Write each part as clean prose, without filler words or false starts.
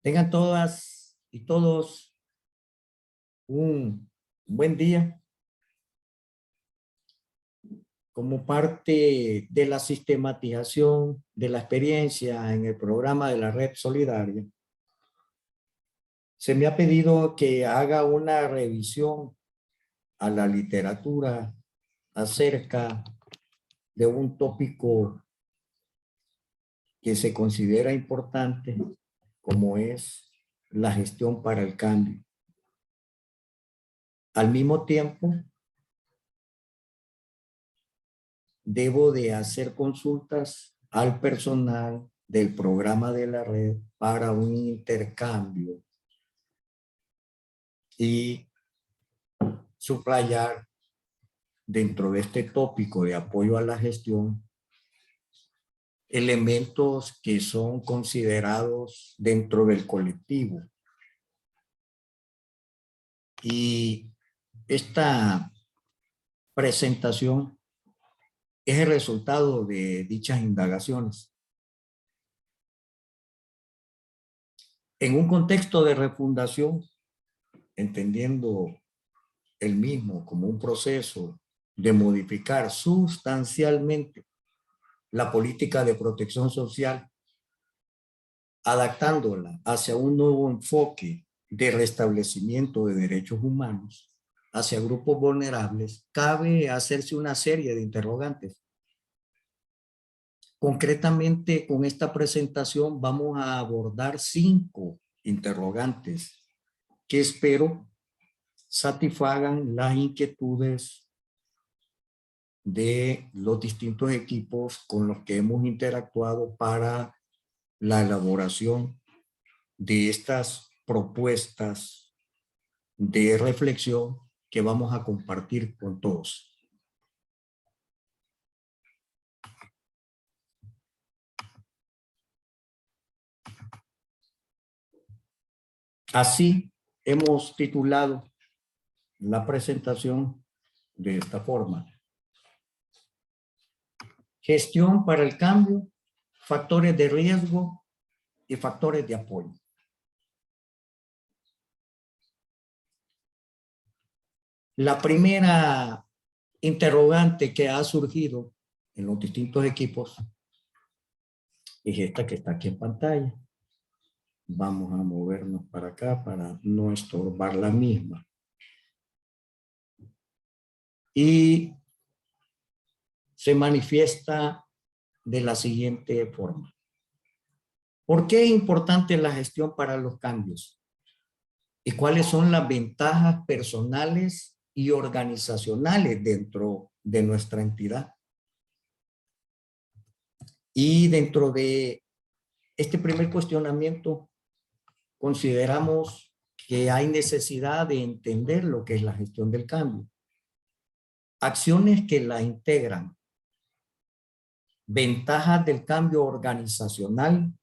Tengan todas y todos un buen día. Como parte de la sistematización de la experiencia en el programa de la Red Solidaria, se me ha pedido que haga una revisión a la literatura acerca de un tópico que se considera importante, como es la gestión para el cambio. Al mismo tiempo, debo de hacer consultas al personal del programa de la red para un intercambio y subrayar dentro de este tópico de apoyo a la gestión elementos que son considerados dentro del colectivo. Y esta presentación es el resultado de dichas indagaciones. En un contexto de refundación, entendiendo el mismo como un proceso de modificar sustancialmente la política de protección social, adaptándola hacia un nuevo enfoque de restablecimiento de derechos humanos hacia grupos vulnerables, cabe hacerse una serie de interrogantes. Concretamente, con esta presentación vamos a abordar 5 interrogantes que espero satisfagan las inquietudes de los distintos equipos con los que hemos interactuado para la elaboración de estas propuestas de reflexión que vamos a compartir con todos. Así hemos titulado la presentación de esta forma: Gestión para el cambio, factores de riesgo y factores de apoyo. La primera interrogante que ha surgido en los distintos equipos es esta que está aquí en pantalla. Vamos a movernos para acá para no estorbar la misma. Y se manifiesta de la siguiente forma: ¿por qué es importante la gestión para los cambios? ¿Y cuáles son las ventajas personales y organizacionales dentro de nuestra entidad? Y dentro de este primer cuestionamiento, consideramos que hay necesidad de entender lo que es la gestión del cambio, acciones que la integran, ventajas del cambio organizacional,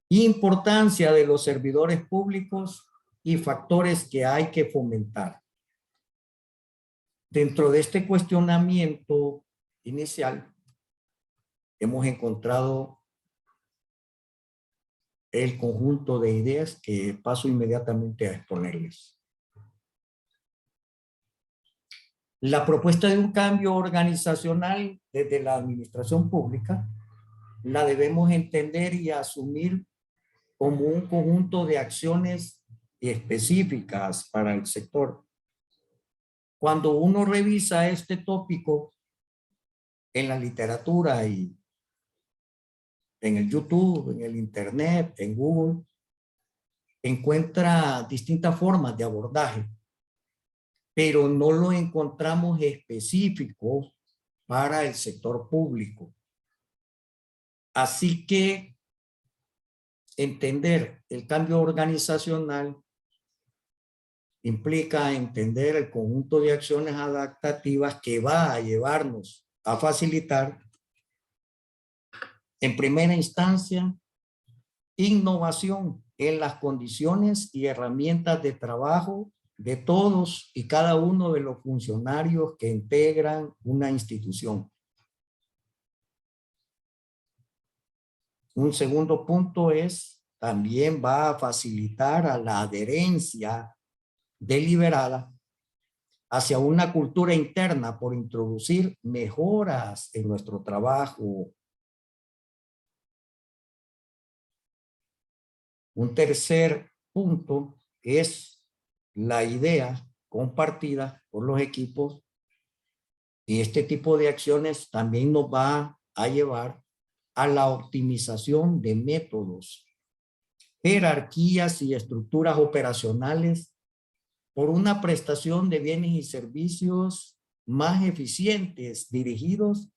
importancia de los servidores públicos y factores que hay que fomentar. Dentro de este cuestionamiento inicial, hemos encontrado el conjunto de ideas que paso inmediatamente a exponerles. La propuesta de un cambio organizacional desde la administración pública la debemos entender y asumir como un conjunto de acciones específicas para el sector. Cuando uno revisa este tópico en la literatura y en el YouTube, en el Internet, en Google, encuentra distintas formas de abordaje, pero no lo encontramos específico para el sector público. Así que entender el cambio organizacional implica entender el conjunto de acciones adaptativas que va a llevarnos a facilitar, en primera instancia, innovación en las condiciones y herramientas de trabajo de todos y cada uno de los funcionarios que integran una institución. Un segundo punto es también va a facilitar a la adherencia deliberada hacia una cultura interna por introducir mejoras en nuestro trabajo. Un tercer punto es la idea compartida por los equipos, y este tipo de acciones también nos va a llevar a la optimización de métodos, jerarquías y estructuras operacionales por una prestación de bienes y servicios más eficientes dirigidos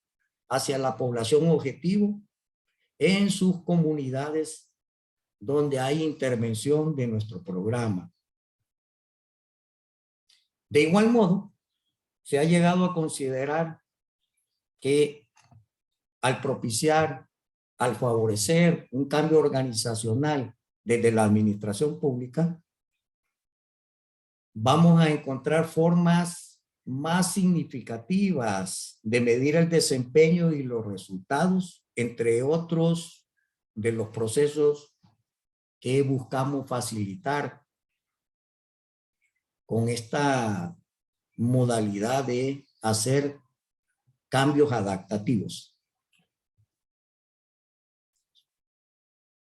hacia la población objetivo en sus comunidades donde hay intervención de nuestro programa. De igual modo, se ha llegado a considerar que al propiciar, al favorecer un cambio organizacional desde la administración pública, vamos a encontrar formas más significativas de medir el desempeño y los resultados, entre otros de los procesos que buscamos facilitar con esta modalidad de hacer cambios adaptativos.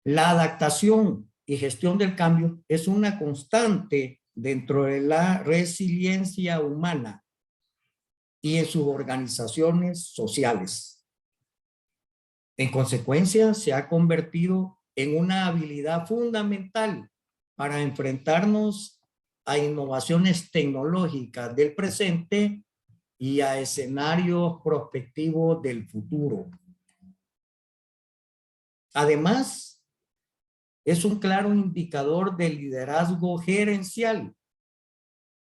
La adaptación y gestión del cambio es una constante dentro de la resiliencia humana y en sus organizaciones sociales. En consecuencia, se ha convertido en una habilidad fundamental para enfrentarnos a innovaciones tecnológicas del presente y a escenarios prospectivos del futuro. Además, es un claro indicador de liderazgo gerencial,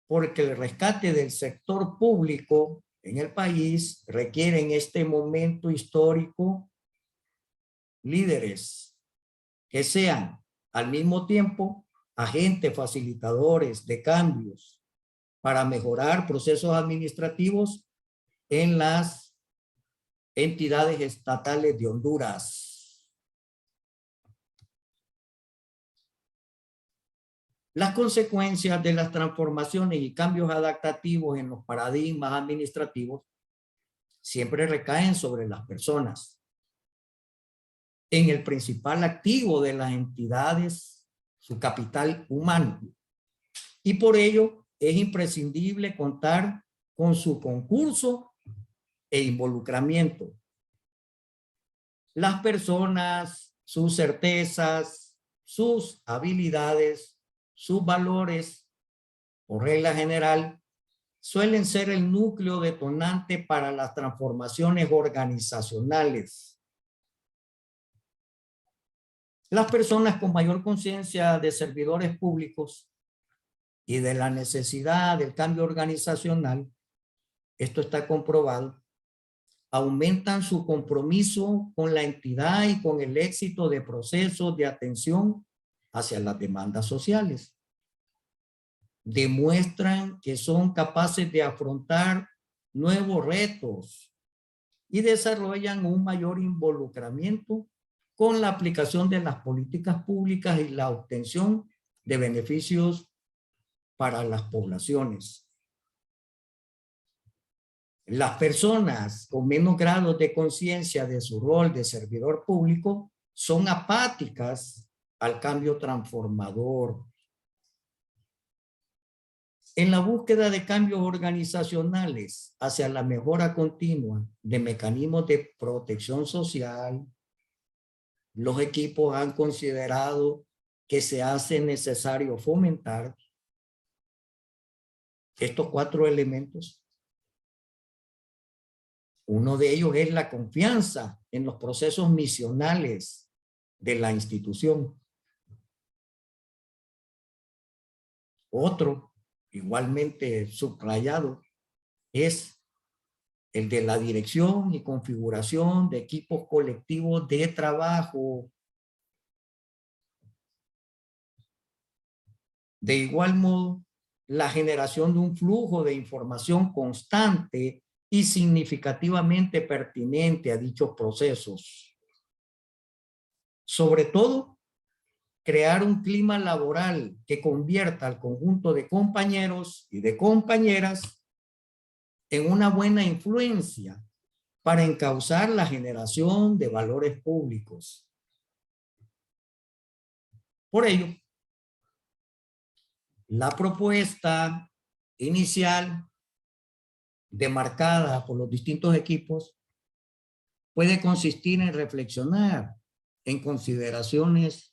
porque el rescate del sector público en el país requiere en este momento histórico líderes que sean al mismo tiempo agentes facilitadores de cambios para mejorar procesos administrativos en las entidades estatales de Honduras. Las consecuencias de las transformaciones y cambios adaptativos en los paradigmas administrativos siempre recaen sobre las personas, en el principal activo de las entidades, su capital humano. Y por ello es imprescindible contar con su concurso e involucramiento. Las personas, sus certezas, sus habilidades, sus valores, por regla general, suelen ser el núcleo detonante para las transformaciones organizacionales. Las personas con mayor conciencia de servidores públicos y de la necesidad del cambio organizacional, esto está comprobado, aumentan su compromiso con la entidad y con el éxito de procesos de atención hacia las demandas sociales. Demuestran que son capaces de afrontar nuevos retos y desarrollan un mayor involucramiento con la aplicación de las políticas públicas y la obtención de beneficios para las poblaciones. Las personas con menos grados de conciencia de su rol de servidor público son apáticas al cambio transformador. En la búsqueda de cambios organizacionales hacia la mejora continua de mecanismos de protección social, los equipos han considerado que se hace necesario fomentar estos 4 elementos. Uno de ellos es la confianza en los procesos misionales de la institución. Otro, igualmente subrayado, es el de la dirección y configuración de equipos colectivos de trabajo. De igual modo, la generación de un flujo de información constante y significativamente pertinente a dichos procesos. Sobre todo, crear un clima laboral que convierta al conjunto de compañeros y de compañeras en una buena influencia para encauzar la generación de valores públicos. Por ello, la propuesta inicial demarcada por los distintos equipos puede consistir en reflexionar en consideraciones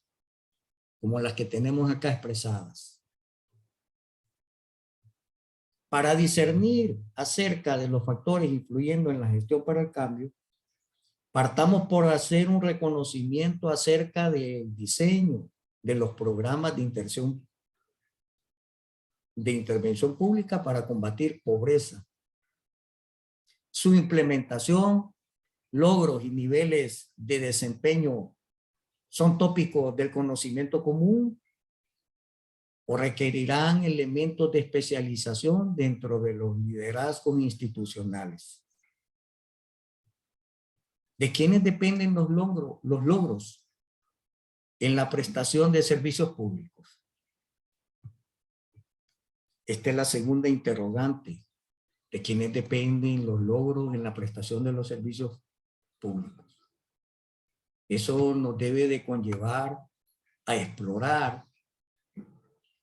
como las que tenemos acá expresadas, para discernir acerca de los factores influyendo en la gestión para el cambio. Partamos por hacer un reconocimiento acerca del diseño de los programas de intervención pública para combatir pobreza, su implementación, logros y niveles de desempeño son tópicos del conocimiento común o requerirán elementos de especialización dentro de los liderazgos institucionales. ¿De quiénes dependen los logros en la prestación de servicios públicos? Esta es la segunda interrogante. ¿De quiénes dependen los logros en la prestación de los servicios públicos? Eso nos debe de conllevar a explorar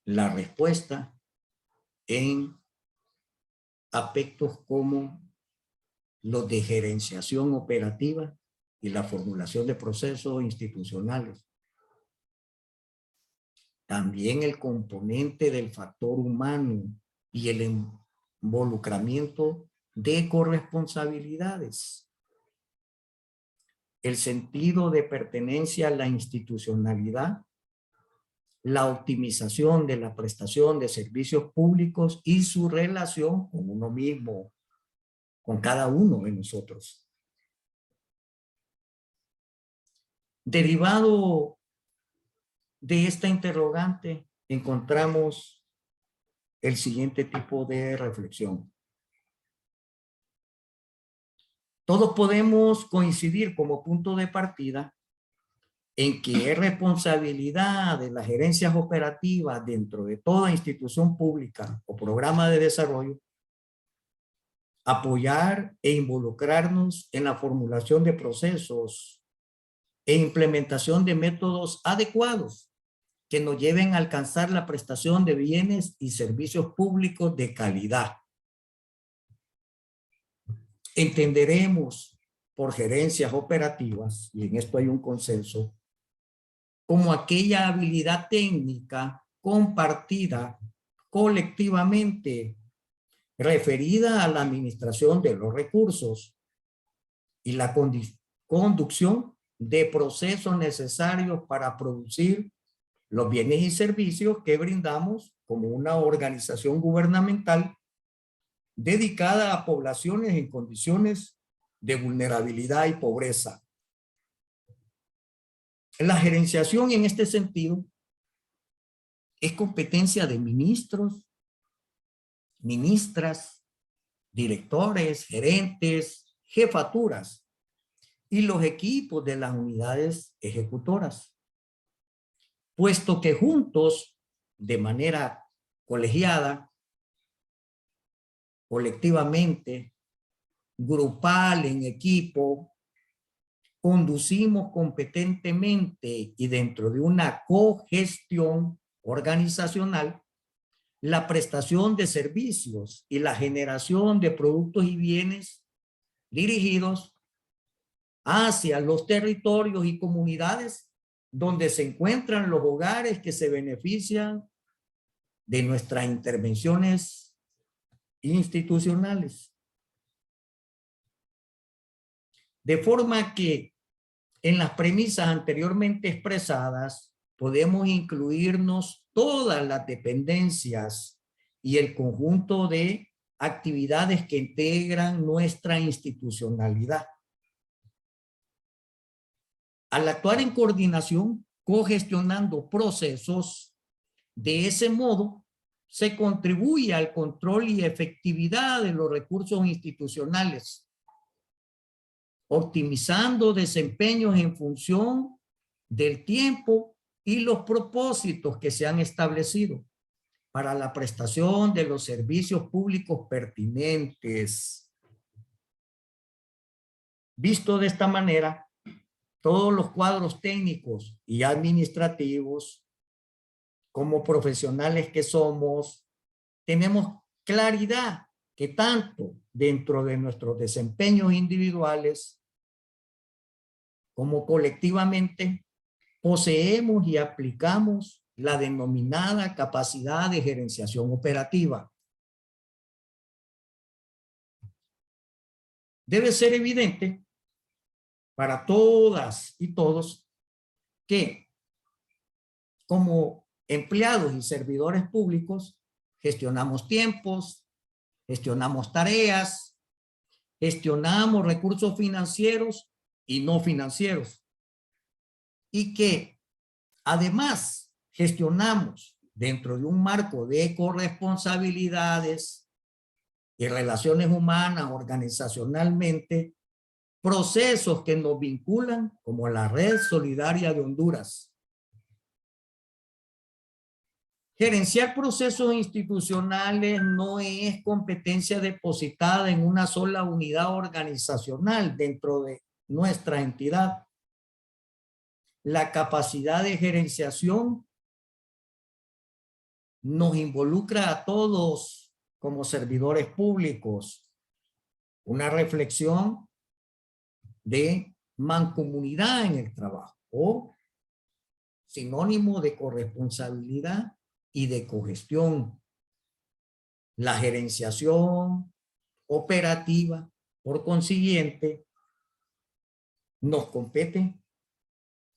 la respuesta en aspectos como los de gerenciación operativa y la formulación de procesos institucionales. También el componente del factor humano y el involucramiento de corresponsabilidades. El sentido de pertenencia a la institucionalidad, la optimización de la prestación de servicios públicos y su relación con uno mismo, con cada uno de nosotros. Derivado de esta interrogante, encontramos el siguiente tipo de reflexión. Todos podemos coincidir como punto de partida en que es responsabilidad de las gerencias operativas dentro de toda institución pública o programa de desarrollo apoyar e involucrarnos en la formulación de procesos e implementación de métodos adecuados que nos lleven a alcanzar la prestación de bienes y servicios públicos de calidad. Entenderemos por gerencias operativas, y en esto hay un consenso, como aquella habilidad técnica compartida colectivamente referida a la administración de los recursos y la conducción de procesos necesarios para producir los bienes y servicios que brindamos como una organización gubernamental dedicada a poblaciones en condiciones de vulnerabilidad y pobreza. La gerenciación en este sentido es competencia de ministros, ministras, directores, gerentes, jefaturas y los equipos de las unidades ejecutoras, puesto que juntos, de manera colegiada, colectivamente, grupal, en equipo, conducimos competentemente y dentro de una cogestión organizacional la prestación de servicios y la generación de productos y bienes dirigidos hacia los territorios y comunidades donde se encuentran los hogares que se benefician de nuestras intervenciones institucionales. De forma que en las premisas anteriormente expresadas podemos incluirnos todas las dependencias y el conjunto de actividades que integran nuestra institucionalidad. Al actuar en coordinación, cogestionando procesos, de ese modo se contribuye al control y efectividad de los recursos institucionales, optimizando desempeños en función del tiempo y los propósitos que se han establecido para la prestación de los servicios públicos pertinentes. Visto de esta manera, todos los cuadros técnicos y administrativos, como profesionales que somos, tenemos claridad que tanto dentro de nuestros desempeños individuales como colectivamente poseemos y aplicamos la denominada capacidad de gerenciación operativa. Debe ser evidente para todas y todos que como empleados y servidores públicos gestionamos tiempos, gestionamos tareas, gestionamos recursos financieros y no financieros. Y que además gestionamos dentro de un marco de corresponsabilidades y relaciones humanas organizacionalmente, procesos que nos vinculan como la Red Solidaria de Honduras. Gerenciar procesos institucionales no es competencia depositada en una sola unidad organizacional dentro de nuestra entidad. La capacidad de gerenciación nos involucra a todos como servidores públicos. Una reflexión de mancomunidad en el trabajo o sinónimo de corresponsabilidad y de cogestión. La gerenciación operativa, por consiguiente, nos compete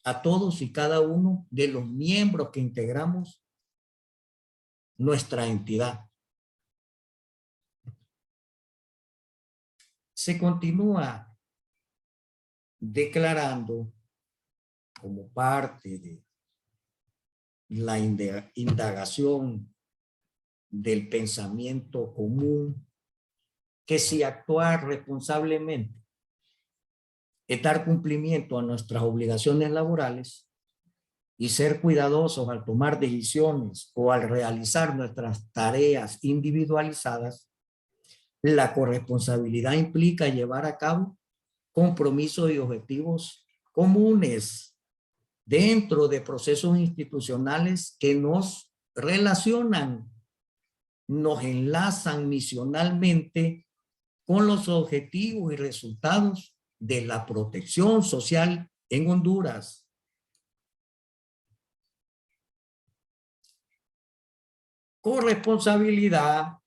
a todos y cada uno de los miembros que integramos nuestra entidad. Se continúa declarando como parte de la indagación del pensamiento común que si actuar responsablemente es dar cumplimiento a nuestras obligaciones laborales y ser cuidadosos al tomar decisiones o al realizar nuestras tareas individualizadas, la corresponsabilidad implica llevar a cabo compromisos y objetivos comunes dentro de procesos institucionales que nos relacionan, nos enlazan misionalmente con los objetivos y resultados de la protección social en Honduras. Corresponsabilidad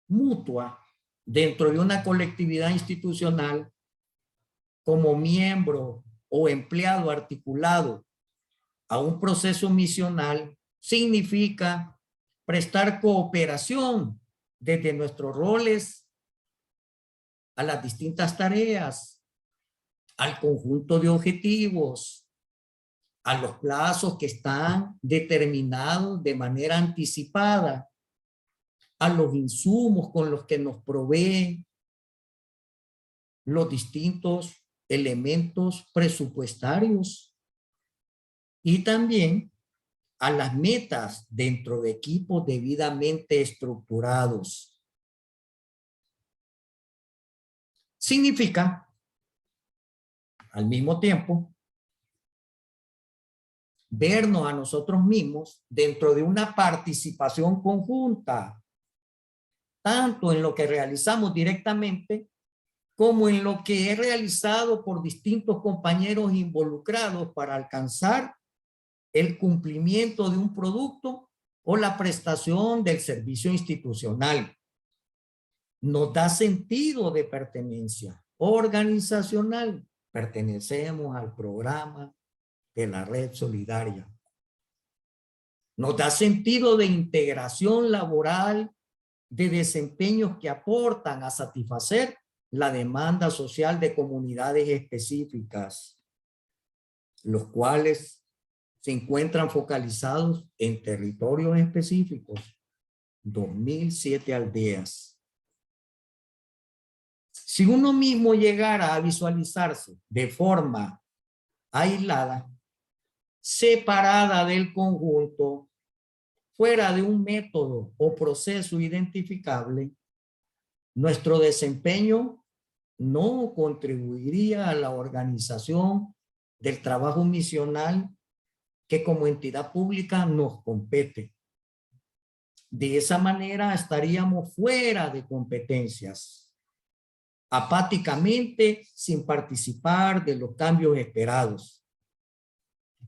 mutua dentro de una colectividad institucional como miembro o empleado articulado a un proceso misional significa prestar cooperación desde nuestros roles a las distintas tareas, al conjunto de objetivos, a los plazos que están determinados de manera anticipada, a los insumos con los que nos proveen los distintos elementos presupuestarios y también a las metas dentro de equipos debidamente estructurados. Significa, al mismo tiempo, vernos a nosotros mismos dentro de una participación conjunta, tanto en lo que realizamos directamente como en lo que es realizado por distintos compañeros involucrados para alcanzar el cumplimiento de un producto o la prestación del servicio institucional. Nos da sentido de pertenencia organizacional. Pertenecemos al programa de la Red Solidaria. Nos da sentido de integración laboral, de desempeños que aportan a satisfacer la demanda social de comunidades específicas, los cuales se encuentran focalizados en territorios específicos, 2007 aldeas. Si uno mismo llegara a visualizarse de forma aislada, separada del conjunto, fuera de un método o proceso identificable, nuestro desempeño no contribuiría a la organización del trabajo misional que como entidad pública nos compete. De esa manera estaríamos fuera de competencias, apáticamente sin participar de los cambios esperados.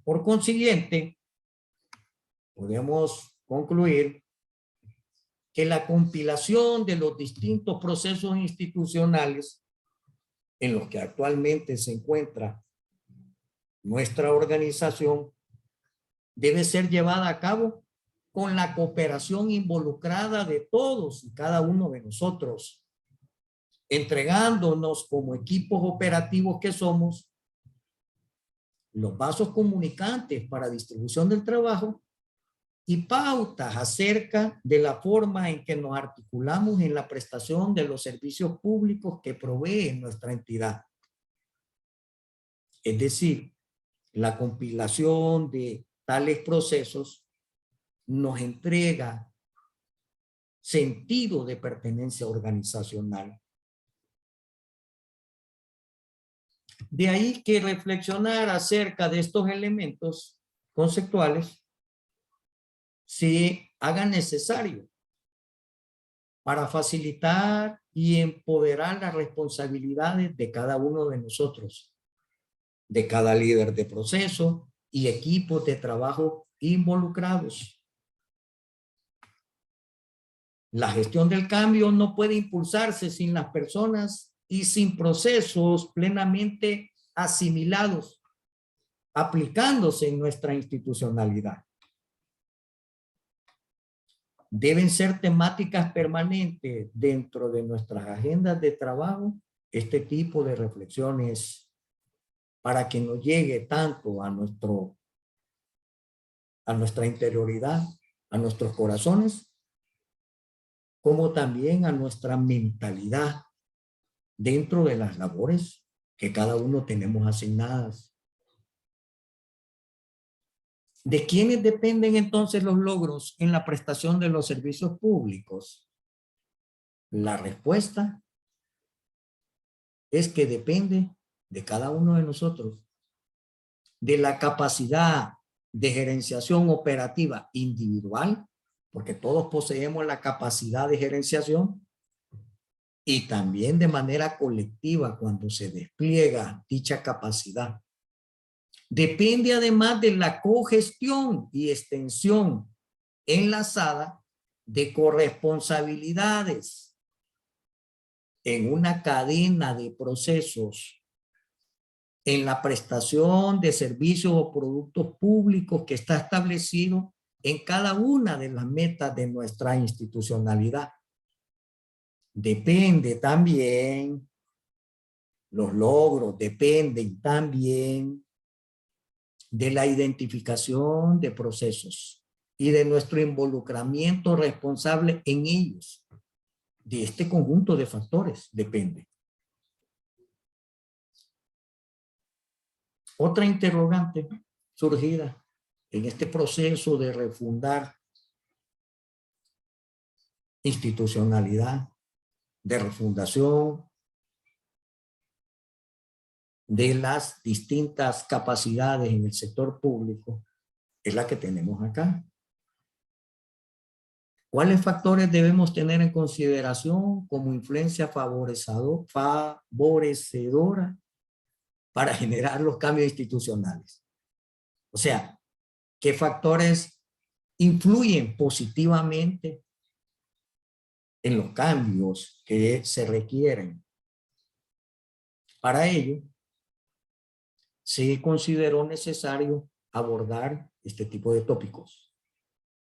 Por consiguiente, podemos concluir que la compilación de los distintos procesos institucionales en los que actualmente se encuentra nuestra organización debe ser llevada a cabo con la cooperación involucrada de todos y cada uno de nosotros, entregándonos como equipos operativos que somos los vasos comunicantes para distribución del trabajo y pautas acerca de la forma en que nos articulamos en la prestación de los servicios públicos que provee nuestra entidad. Es decir, la compilación de tales procesos nos entrega sentido de pertenencia organizacional. De ahí que reflexionar acerca de estos elementos conceptuales se haga necesario para facilitar y empoderar las responsabilidades de cada uno de nosotros, de cada líder de proceso y equipos de trabajo involucrados. La gestión del cambio no puede impulsarse sin las personas y sin procesos plenamente asimilados, aplicándose en nuestra institucionalidad. Deben ser temáticas permanentes dentro de nuestras agendas de trabajo este tipo de reflexiones para que nos llegue tanto a nuestra interioridad, a nuestros corazones, como también a nuestra mentalidad dentro de las labores que cada uno tenemos asignadas. ¿De quiénes dependen entonces los logros en la prestación de los servicios públicos? La respuesta es que depende de cada uno de nosotros, de la capacidad de gerenciación operativa individual, porque todos poseemos la capacidad de gerenciación, y también de manera colectiva cuando se despliega dicha capacidad. Depende además de la cogestión y extensión enlazada de corresponsabilidades en una cadena de procesos en la prestación de servicios o productos públicos que está establecido en cada una de las metas de nuestra institucionalidad. Depende también, los logros dependen también de la identificación de procesos y de nuestro involucramiento responsable en ellos. De este conjunto de factores depende. Otra interrogante surgida en este proceso de refundar institucionalidad, de refundación de las distintas capacidades en el sector público, es la que tenemos acá. ¿Cuáles factores debemos tener en consideración como influencia favorecedora para generar los cambios institucionales? O sea, ¿qué factores influyen positivamente en los cambios que se requieren? Para ello, se consideró necesario abordar este tipo de tópicos.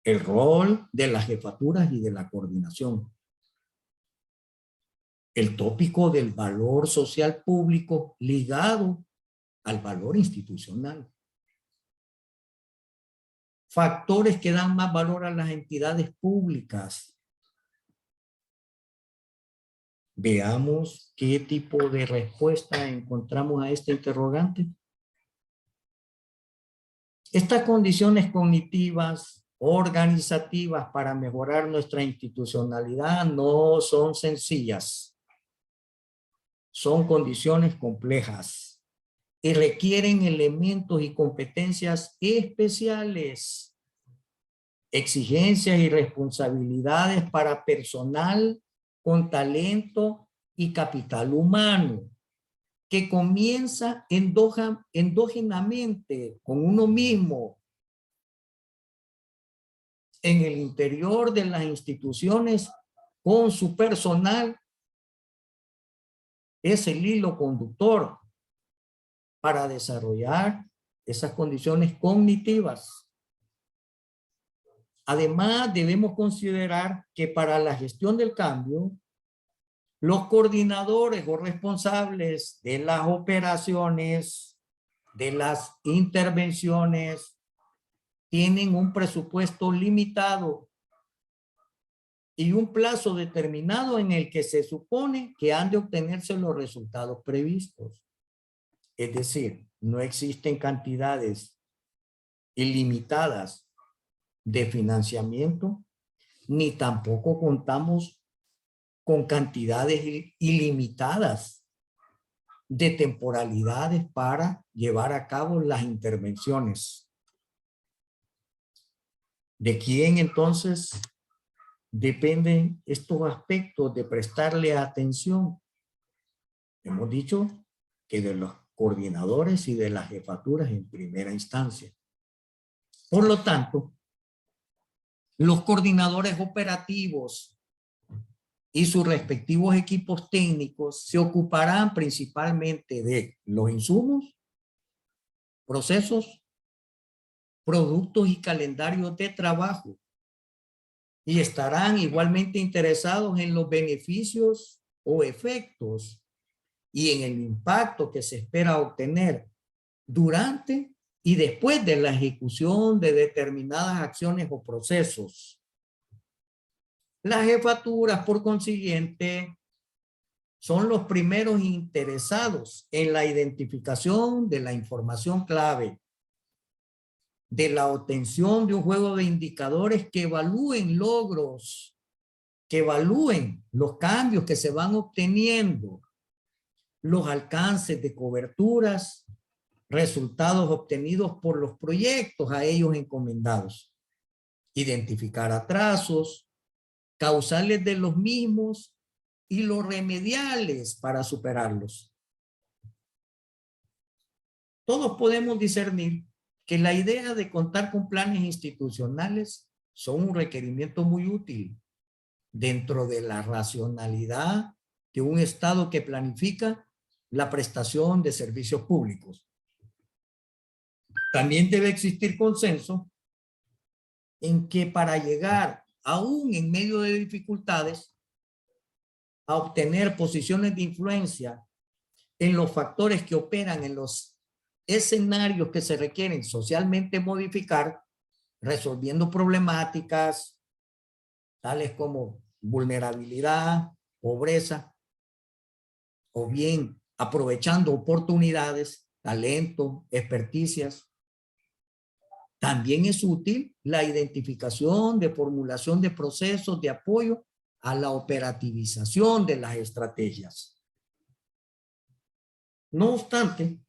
El rol de las jefaturas y de la coordinación. El tópico del valor social público ligado al valor institucional. Factores que dan más valor a las entidades públicas. Veamos qué tipo de respuesta encontramos a este interrogante. Estas condiciones cognitivas, organizativas para mejorar nuestra institucionalidad no son sencillas. Son condiciones complejas y requieren elementos y competencias especiales, exigencias y responsabilidades para personal con talento y capital humano, que comienza endógenamente con uno mismo en el interior de las instituciones, con su personal, es el hilo conductor para desarrollar esas condiciones cognitivas. Además, debemos considerar que para la gestión del cambio, los coordinadores o responsables de las operaciones, de las intervenciones, tienen un presupuesto limitado y un plazo determinado en el que se supone que han de obtenerse los resultados previstos. Es decir, no existen cantidades ilimitadas de financiamiento, ni tampoco contamos con cantidades ilimitadas de temporalidades para llevar a cabo las intervenciones. ¿De quién entonces dependen estos aspectos de prestarle atención? Hemos dicho que de los coordinadores y de las jefaturas en primera instancia. Por lo tanto, los coordinadores operativos y sus respectivos equipos técnicos se ocuparán principalmente de los insumos, procesos, productos y calendarios de trabajo, y estarán igualmente interesados en los beneficios o efectos y en el impacto que se espera obtener durante y después de la ejecución de determinadas acciones o procesos. Las jefaturas, por consiguiente, son los primeros interesados en la identificación de la información clave, de la obtención de un juego de indicadores que evalúen logros, que evalúen los cambios que se van obteniendo, los alcances de coberturas, resultados obtenidos por los proyectos a ellos encomendados, identificar atrasos, causales de los mismos y los remediales para superarlos. Todos podemos discernir que la idea de contar con planes institucionales son un requerimiento muy útil dentro de la racionalidad de un Estado que planifica la prestación de servicios públicos. También debe existir consenso en que para llegar, aún en medio de dificultades, a obtener posiciones de influencia en los factores que operan en los escenarios que se requieren socialmente modificar, resolviendo problemáticas tales como vulnerabilidad, pobreza, o bien aprovechando oportunidades, talento, experticias. También es útil la identificación de formulación de procesos de apoyo a la operativización de las estrategias. No obstante,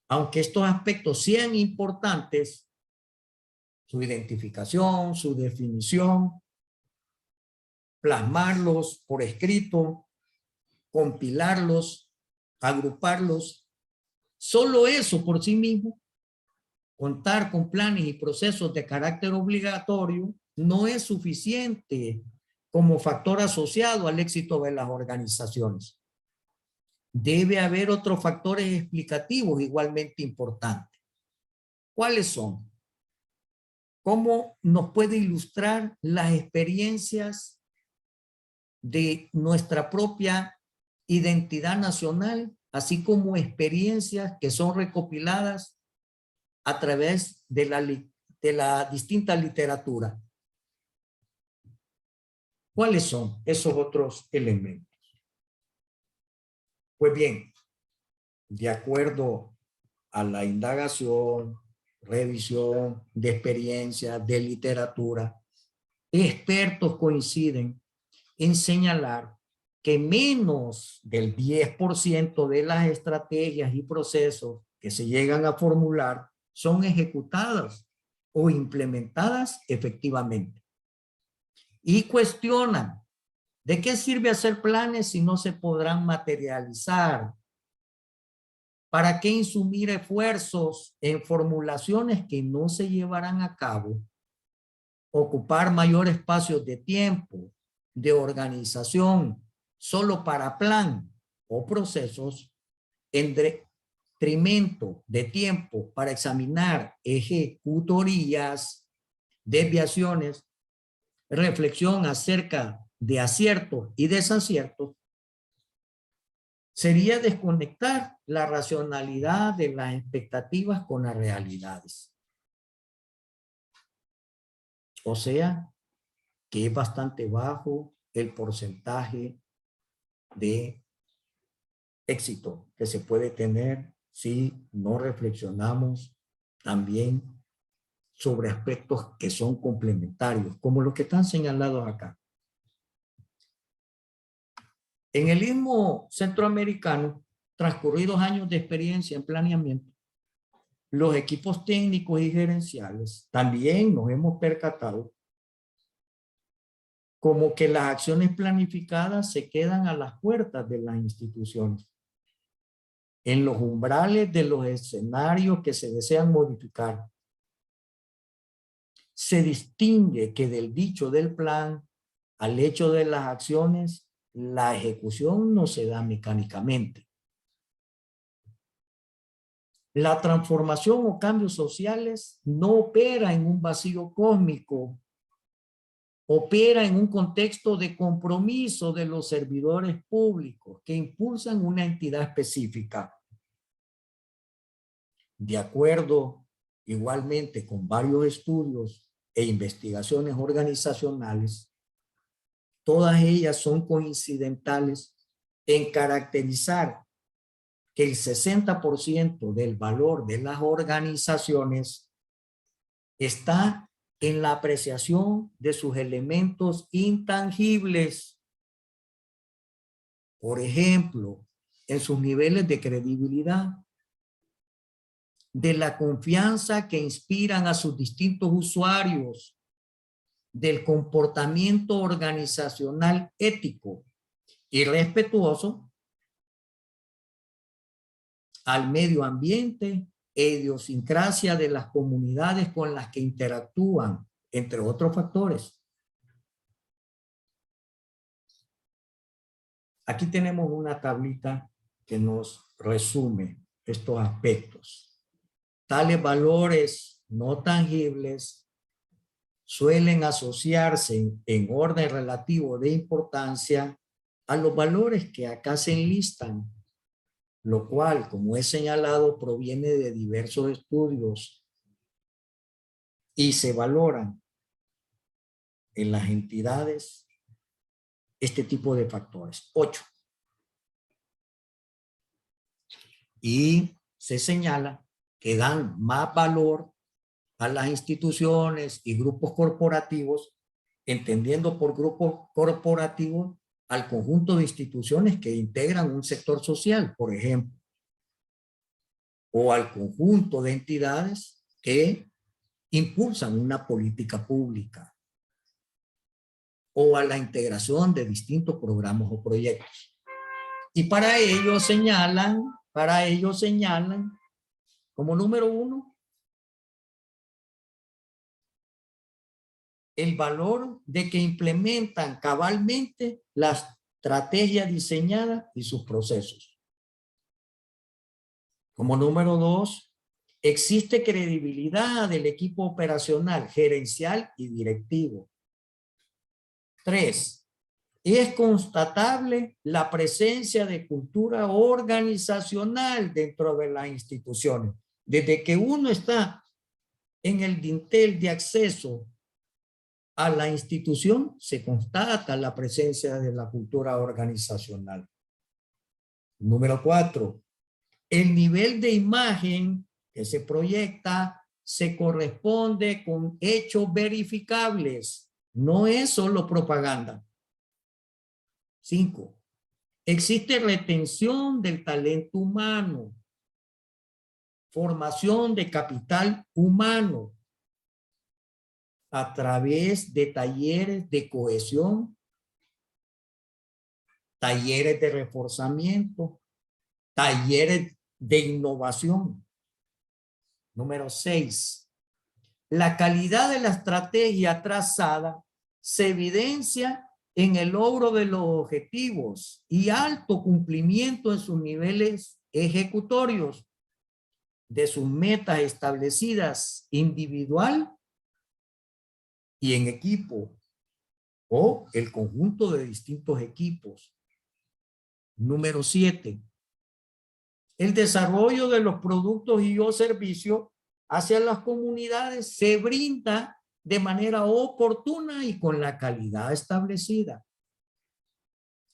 aunque estos aspectos sean importantes, su identificación, su definición, plasmarlos por escrito, compilarlos, agruparlos, solo eso por sí mismo, contar con planes y procesos de carácter obligatorio, no es suficiente como factor asociado al éxito de las organizaciones. Debe haber otros factores explicativos igualmente importantes. ¿Cuáles son? ¿Cómo nos puede ilustrar las experiencias de nuestra propia identidad nacional, así como experiencias que son recopiladas a través de la distinta literatura? ¿Cuáles son esos otros elementos? Pues bien, de acuerdo a la indagación, revisión, de experiencia, de literatura, expertos coinciden en señalar que menos del 10% de las estrategias y procesos que se llegan a formular son ejecutadas o implementadas efectivamente. Y cuestionan, ¿de qué sirve hacer planes si no se podrán materializar? ¿Para qué insumir esfuerzos en formulaciones que no se llevarán a cabo? Ocupar mayor espacio de tiempo, de organización, solo para plan o procesos, en detrimento de tiempo para examinar ejecutorías, desviaciones, reflexión acerca de aciertos y desaciertos, sería desconectar la racionalidad de las expectativas con las realidades. O sea, que es bastante bajo el porcentaje de éxito que se puede tener si no reflexionamos también sobre aspectos que son complementarios, como los que están señalados acá. En el Istmo Centroamericano, transcurridos años de experiencia en planeamiento, los equipos técnicos y gerenciales también nos hemos percatado como que las acciones planificadas se quedan a las puertas de las instituciones, en los umbrales de los escenarios que se desean modificar. Se distingue que del dicho del plan al hecho de las acciones, la ejecución no se da mecánicamente. La transformación o cambios sociales no opera en un vacío cósmico, opera en un contexto de compromiso de los servidores públicos que impulsan una entidad específica. De acuerdo igualmente con varios estudios e investigaciones organizacionales, todas ellas son coincidentales en caracterizar que el 60% del valor de las organizaciones está en la apreciación de sus elementos intangibles. Por ejemplo, en sus niveles de credibilidad, de la confianza que inspiran a sus distintos usuarios, del comportamiento organizacional ético y respetuoso al medio ambiente e idiosincrasia de las comunidades con las que interactúan, entre otros factores. Aquí tenemos una tablita que nos resume estos aspectos. Tales valores no tangibles suelen asociarse en orden relativo de importancia a los valores que acá se enlistan, lo cual, como he señalado, proviene de diversos estudios y se valoran en las entidades este tipo de factores, 8. Y se señala que dan más valor a las instituciones y grupos corporativos, entendiendo por grupos corporativos al conjunto de instituciones que integran un sector social, por ejemplo, o al conjunto de entidades que impulsan una política pública, o a la integración de distintos programas o proyectos. Y para ello señalan como número 1, el valor de que implementan cabalmente la estrategia diseñada y sus procesos. Como número 2, existe credibilidad del equipo operacional, gerencial y directivo. 3, es constatable la presencia de cultura organizacional dentro de las instituciones. Desde que uno está en el dintel de acceso a la institución, se constata la presencia de la cultura organizacional. Número 4, el nivel de imagen que se proyecta se corresponde con hechos verificables. No es solo propaganda. 5. Existe retención del talento humano, formación de capital humano a través de talleres de cohesión, talleres de reforzamiento, talleres de innovación. Número 6. La calidad de la estrategia trazada se evidencia en el logro de los objetivos y alto cumplimiento en sus niveles ejecutorios de sus metas establecidas individual y en equipo o el conjunto de distintos equipos. Número 7. El desarrollo de los productos y o servicios hacia las comunidades se brinda de manera oportuna y con la calidad establecida.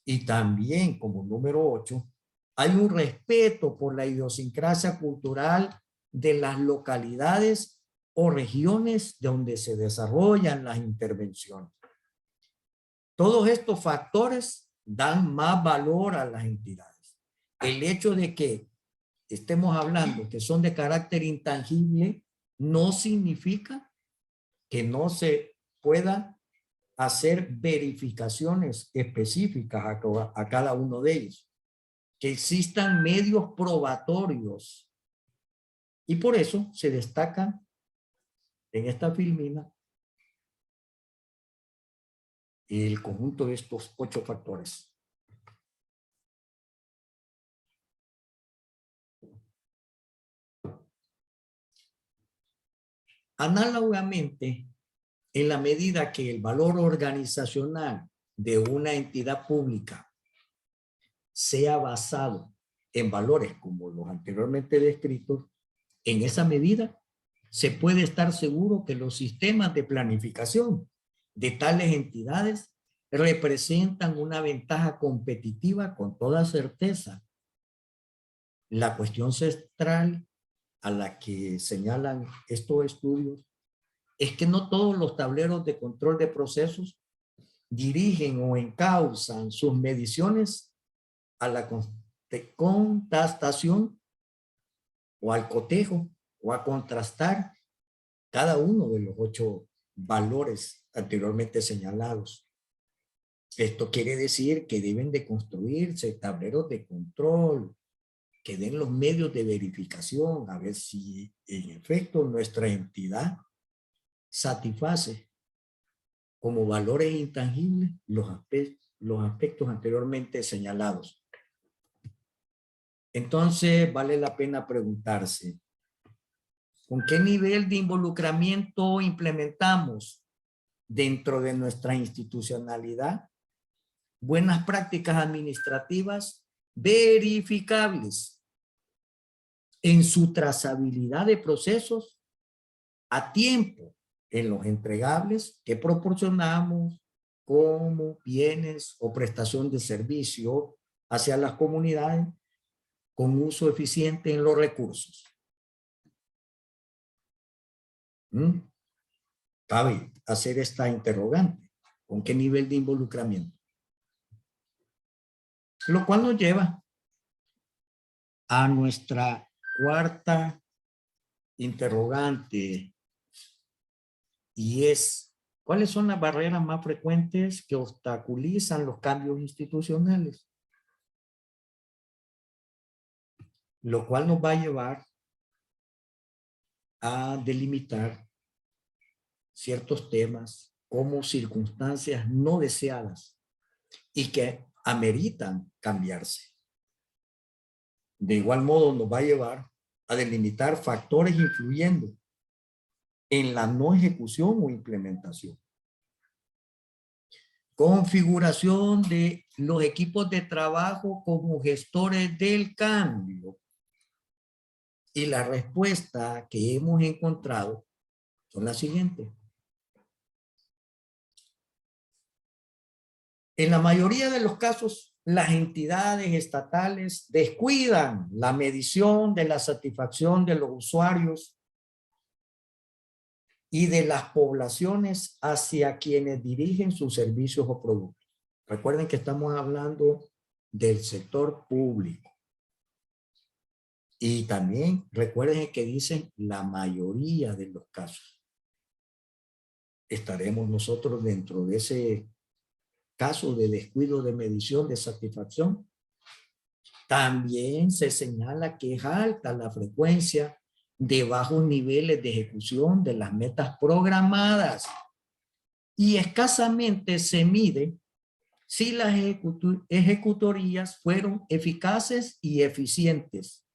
Y también, como número 8, hay un respeto por la idiosincrasia cultural de las localidades o regiones donde se desarrollan las intervenciones. Todos estos factores dan más valor a las entidades. El hecho de que estemos hablando que son de carácter intangible no significa que no se pueda hacer verificaciones específicas a cada uno de ellos, que existan medios probatorios. Y por eso se destacan en esta filmina el conjunto de estos 8 factores. Análogamente, en la medida que el valor organizacional de una entidad pública sea basado en valores como los anteriormente descritos, en esa medida se puede estar seguro que los sistemas de planificación de tales entidades representan una ventaja competitiva con toda certeza. La cuestión central a la que señalan estos estudios es que no todos los tableros de control de procesos dirigen o encauzan sus mediciones a la contestación o al cotejo o a contrastar cada uno de los 8 valores anteriormente señalados. Esto quiere decir que deben de construirse tableros de control que den los medios de verificación a ver si en efecto nuestra entidad satisface como valores intangibles los aspectos anteriormente señalados. Entonces vale la pena preguntarse, ¿con qué nivel de involucramiento implementamos dentro de nuestra institucionalidad buenas prácticas administrativas verificables en su trazabilidad de procesos a tiempo en los entregables que proporcionamos como bienes o prestación de servicio hacia las comunidades con uso eficiente en los recursos? Cabe hacer esta interrogante. ¿Con qué nivel de involucramiento? Lo cual nos lleva a nuestra cuarta interrogante, y es, ¿cuáles son las barreras más frecuentes que obstaculizan los cambios institucionales? Lo cual nos va a llevar a delimitar ciertos temas como circunstancias no deseadas y que ameritan cambiarse. De igual modo nos va a llevar a delimitar factores influyendo en la no ejecución o implementación. Configuración de los equipos de trabajo como gestores del cambio. Y la respuesta que hemos encontrado son las siguientes. En la mayoría de los casos, las entidades estatales descuidan la medición de la satisfacción de los usuarios y de las poblaciones hacia quienes dirigen sus servicios o productos. Recuerden que estamos hablando del sector público. Y también recuerden que dicen la mayoría de los casos. Estaremos nosotros dentro de ese caso de descuido de medición de satisfacción. También se señala que es alta la frecuencia de bajos niveles de ejecución de las metas programadas y escasamente se mide si las ejecutorías fueron eficaces y eficientes.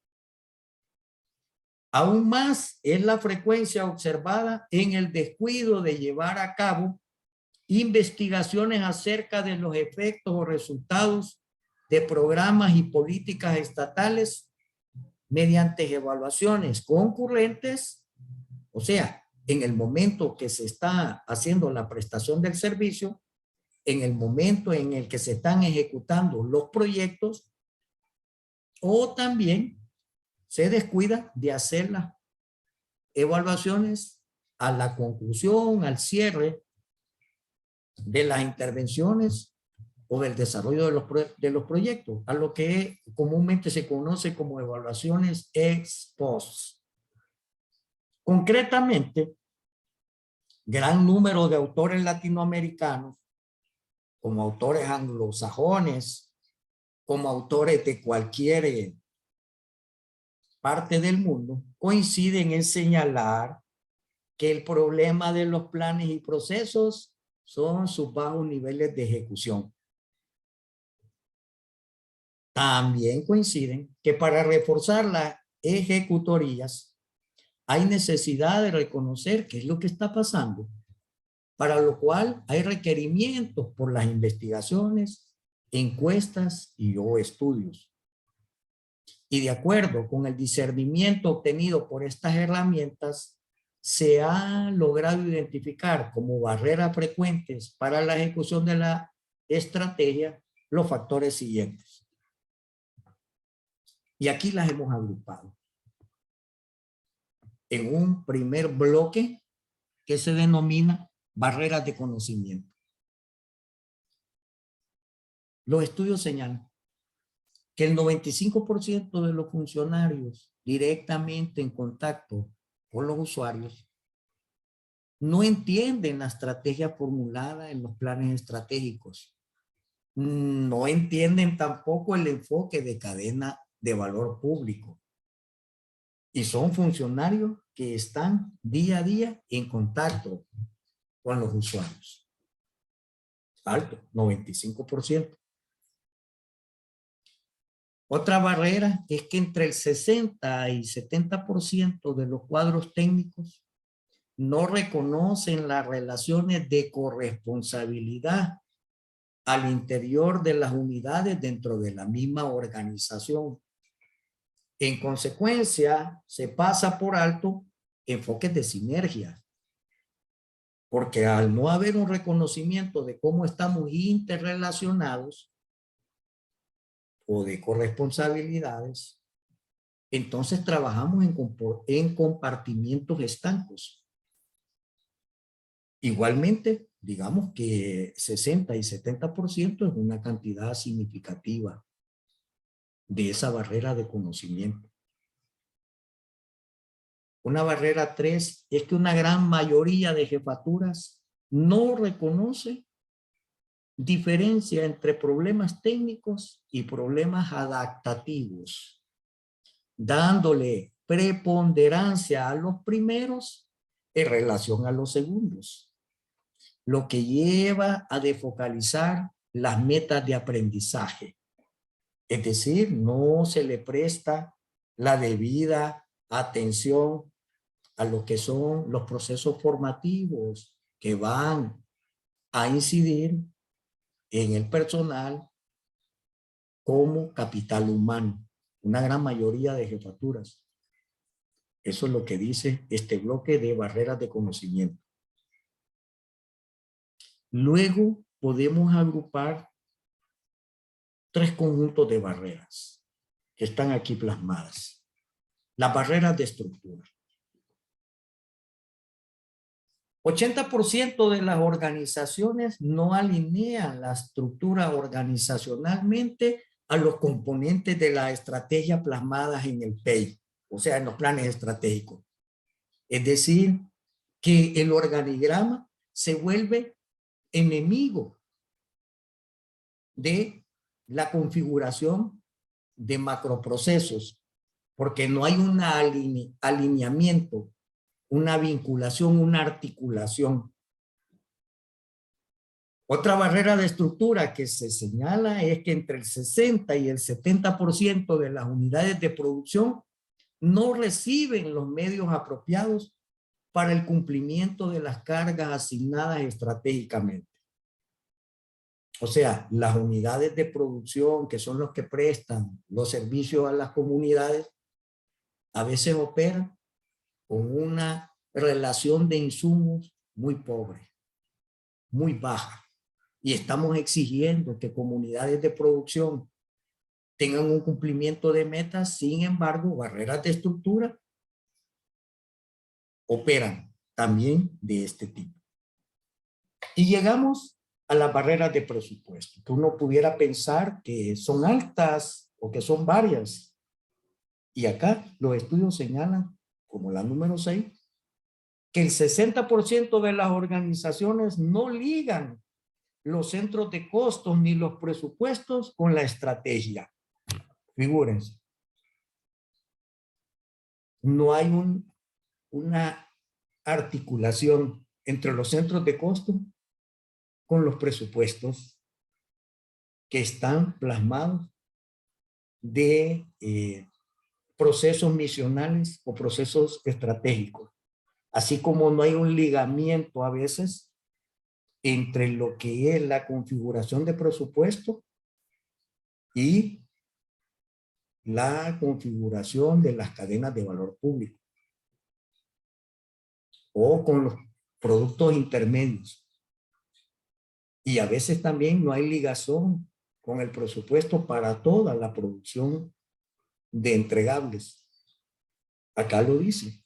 Aún más es la frecuencia observada en el descuido de llevar a cabo investigaciones acerca de los efectos o resultados de programas y políticas estatales mediante evaluaciones concurrentes, o sea, en el momento que se está haciendo la prestación del servicio, en el momento en el que se están ejecutando los proyectos, o también se descuida de hacer las evaluaciones a la conclusión, al cierre de las intervenciones o del desarrollo de los proyectos, a lo que comúnmente se conoce como evaluaciones ex post. Concretamente, gran número de autores latinoamericanos, como autores anglosajones, como autores de cualquier parte del mundo, coinciden en señalar que el problema de los planes y procesos son sus bajos niveles de ejecución. También coinciden que para reforzar las ejecutorías hay necesidad de reconocer qué es lo que está pasando, para lo cual hay requerimientos por las investigaciones, encuestas y o estudios. Y de acuerdo con el discernimiento obtenido por estas herramientas, se ha logrado identificar como barreras frecuentes para la ejecución de la estrategia los factores siguientes. Y aquí las hemos agrupado en un primer bloque que se denomina barreras de conocimiento. Los estudios señalan que el 95% de los funcionarios directamente en contacto con los usuarios no entienden la estrategia formulada en los planes estratégicos. No entienden tampoco el enfoque de cadena de valor público. Y son funcionarios que están día a día en contacto con los usuarios. Alto, 95%. Otra barrera es que entre el 60 y 70% de los cuadros técnicos no reconocen las relaciones de corresponsabilidad al interior de las unidades dentro de la misma organización. En consecuencia, se pasa por alto enfoques de sinergia, porque al no haber un reconocimiento de cómo estamos interrelacionados o de corresponsabilidades, entonces trabajamos en compartimientos estancos. Igualmente, digamos que 60 y 70% es una cantidad significativa de esa barrera de conocimiento. Una barrera 3 es que una gran mayoría de jefaturas no reconoce diferencia entre problemas técnicos y problemas adaptativos, dándole preponderancia a los primeros en relación a los segundos, lo que lleva a defocalizar las metas de aprendizaje. Es decir, no se le presta la debida atención a lo que son los procesos formativos que van a incidir en el personal como capital humano, una gran mayoría de jefaturas. Eso es lo que dice este bloque de barreras de conocimiento. Luego podemos agrupar tres conjuntos de barreras que están aquí plasmadas. Las barreras de estructura. 80% de las organizaciones no alinean la estructura organizacionalmente a los componentes de la estrategia plasmadas en el PEI, o sea, en los planes estratégicos. Es decir, que el organigrama se vuelve enemigo de la configuración de macroprocesos, porque no hay un alineamiento, una vinculación, una articulación. Otra barrera de estructura que se señala es que entre el 60 y el 70% de las unidades de producción no reciben los medios apropiados para el cumplimiento de las cargas asignadas estratégicamente. O sea, las unidades de producción, que son los que prestan los servicios a las comunidades, a veces operan con una relación de insumos muy pobre, muy baja. Y estamos exigiendo que comunidades de producción tengan un cumplimiento de metas. Sin embargo, barreras de estructura operan también de este tipo. Y llegamos a las barreras de presupuesto, que uno pudiera pensar que son altas o que son varias. Y acá los estudios señalan, como la número 6, que el 60% de las organizaciones no ligan los centros de costos ni los presupuestos con la estrategia. Figúrense. No hay una articulación entre los centros de costo con los presupuestos que están plasmados de procesos misionales o procesos estratégicos. Así como no hay un ligamiento a veces entre lo que es la configuración de presupuesto y la configuración de las cadenas de valor público o con los productos intermedios. Y a veces también no hay ligación con el presupuesto para toda la producción de entregables. Acá lo dice,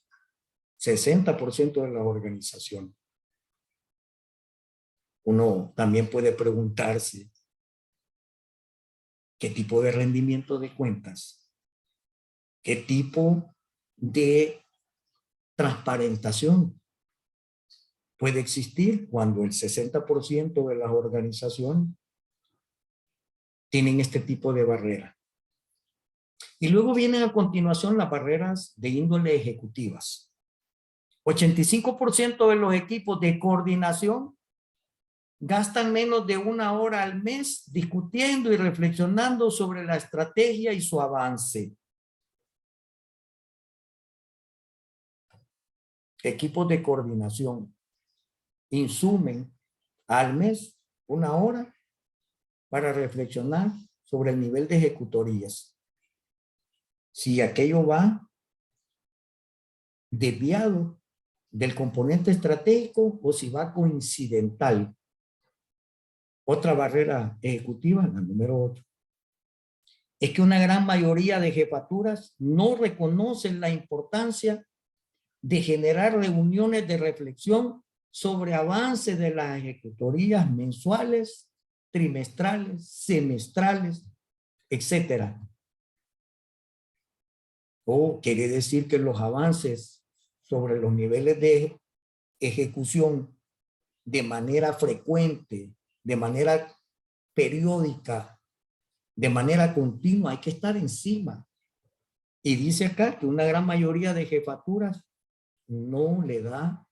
60% de las organizaciones. Uno también puede preguntarse qué tipo de rendimiento de cuentas, qué tipo de transparentación puede existir cuando el 60% de las organizaciones tienen este tipo de barrera. Y luego vienen a continuación las barreras de índole ejecutivas. 85% de los equipos de coordinación gastan menos de 1 hora al mes discutiendo y reflexionando sobre la estrategia y su avance. Equipos de coordinación insumen al mes 1 hora para reflexionar sobre el nivel de ejecutorías. Si aquello va desviado del componente estratégico o si va coincidental. Otra barrera ejecutiva, la número 8, es que una gran mayoría de jefaturas no reconocen la importancia de generar reuniones de reflexión sobre avance de las ejecutorías mensuales, trimestrales, semestrales, etcétera. O quiere decir que los avances sobre los niveles de ejecución de manera frecuente, de manera periódica, de manera continua, hay que estar encima. Y dice acá que una gran mayoría de jefaturas no le da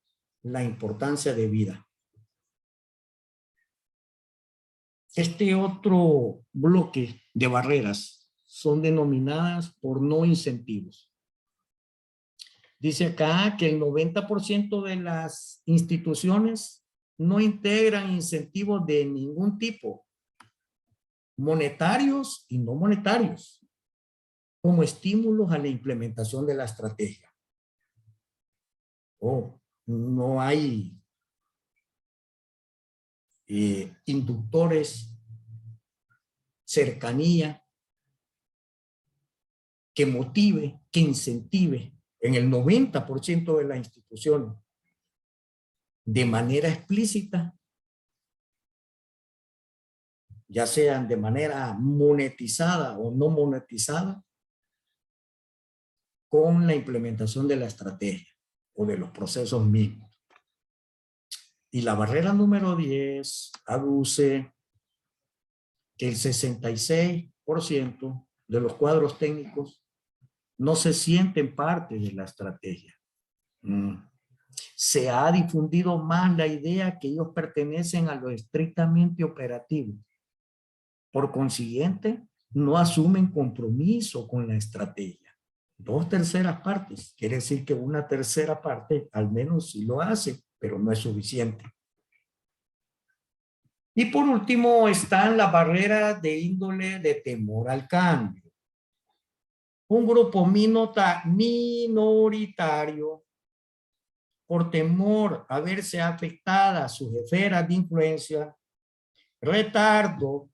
la importancia debida. Este otro bloque de barreras son denominadas por no incentivos. Dice acá que el 90% de las instituciones no integran incentivos de ningún tipo, monetarios y no monetarios, como estímulos a la implementación de la estrategia. No hay inductores, cercanía, que motive, que incentive en el 90% de las instituciones. de manera explícita, ya sean de manera monetizada o no monetizada, con la implementación de la estrategia o de los procesos mismos. Y la barrera número 10 aduce que el 66% de los cuadros técnicos no se sienten parte de la estrategia. Se ha difundido más la idea que ellos pertenecen a lo estrictamente operativo. Por consiguiente, no asumen compromiso con la estrategia. 2/3 partes, quiere decir que 1/3 parte al menos sí lo hace, pero no es suficiente. Y por último están las barreras de índole de temor al cambio. Un grupo minoritario, por temor a verse afectada a sus esferas de influencia, retarda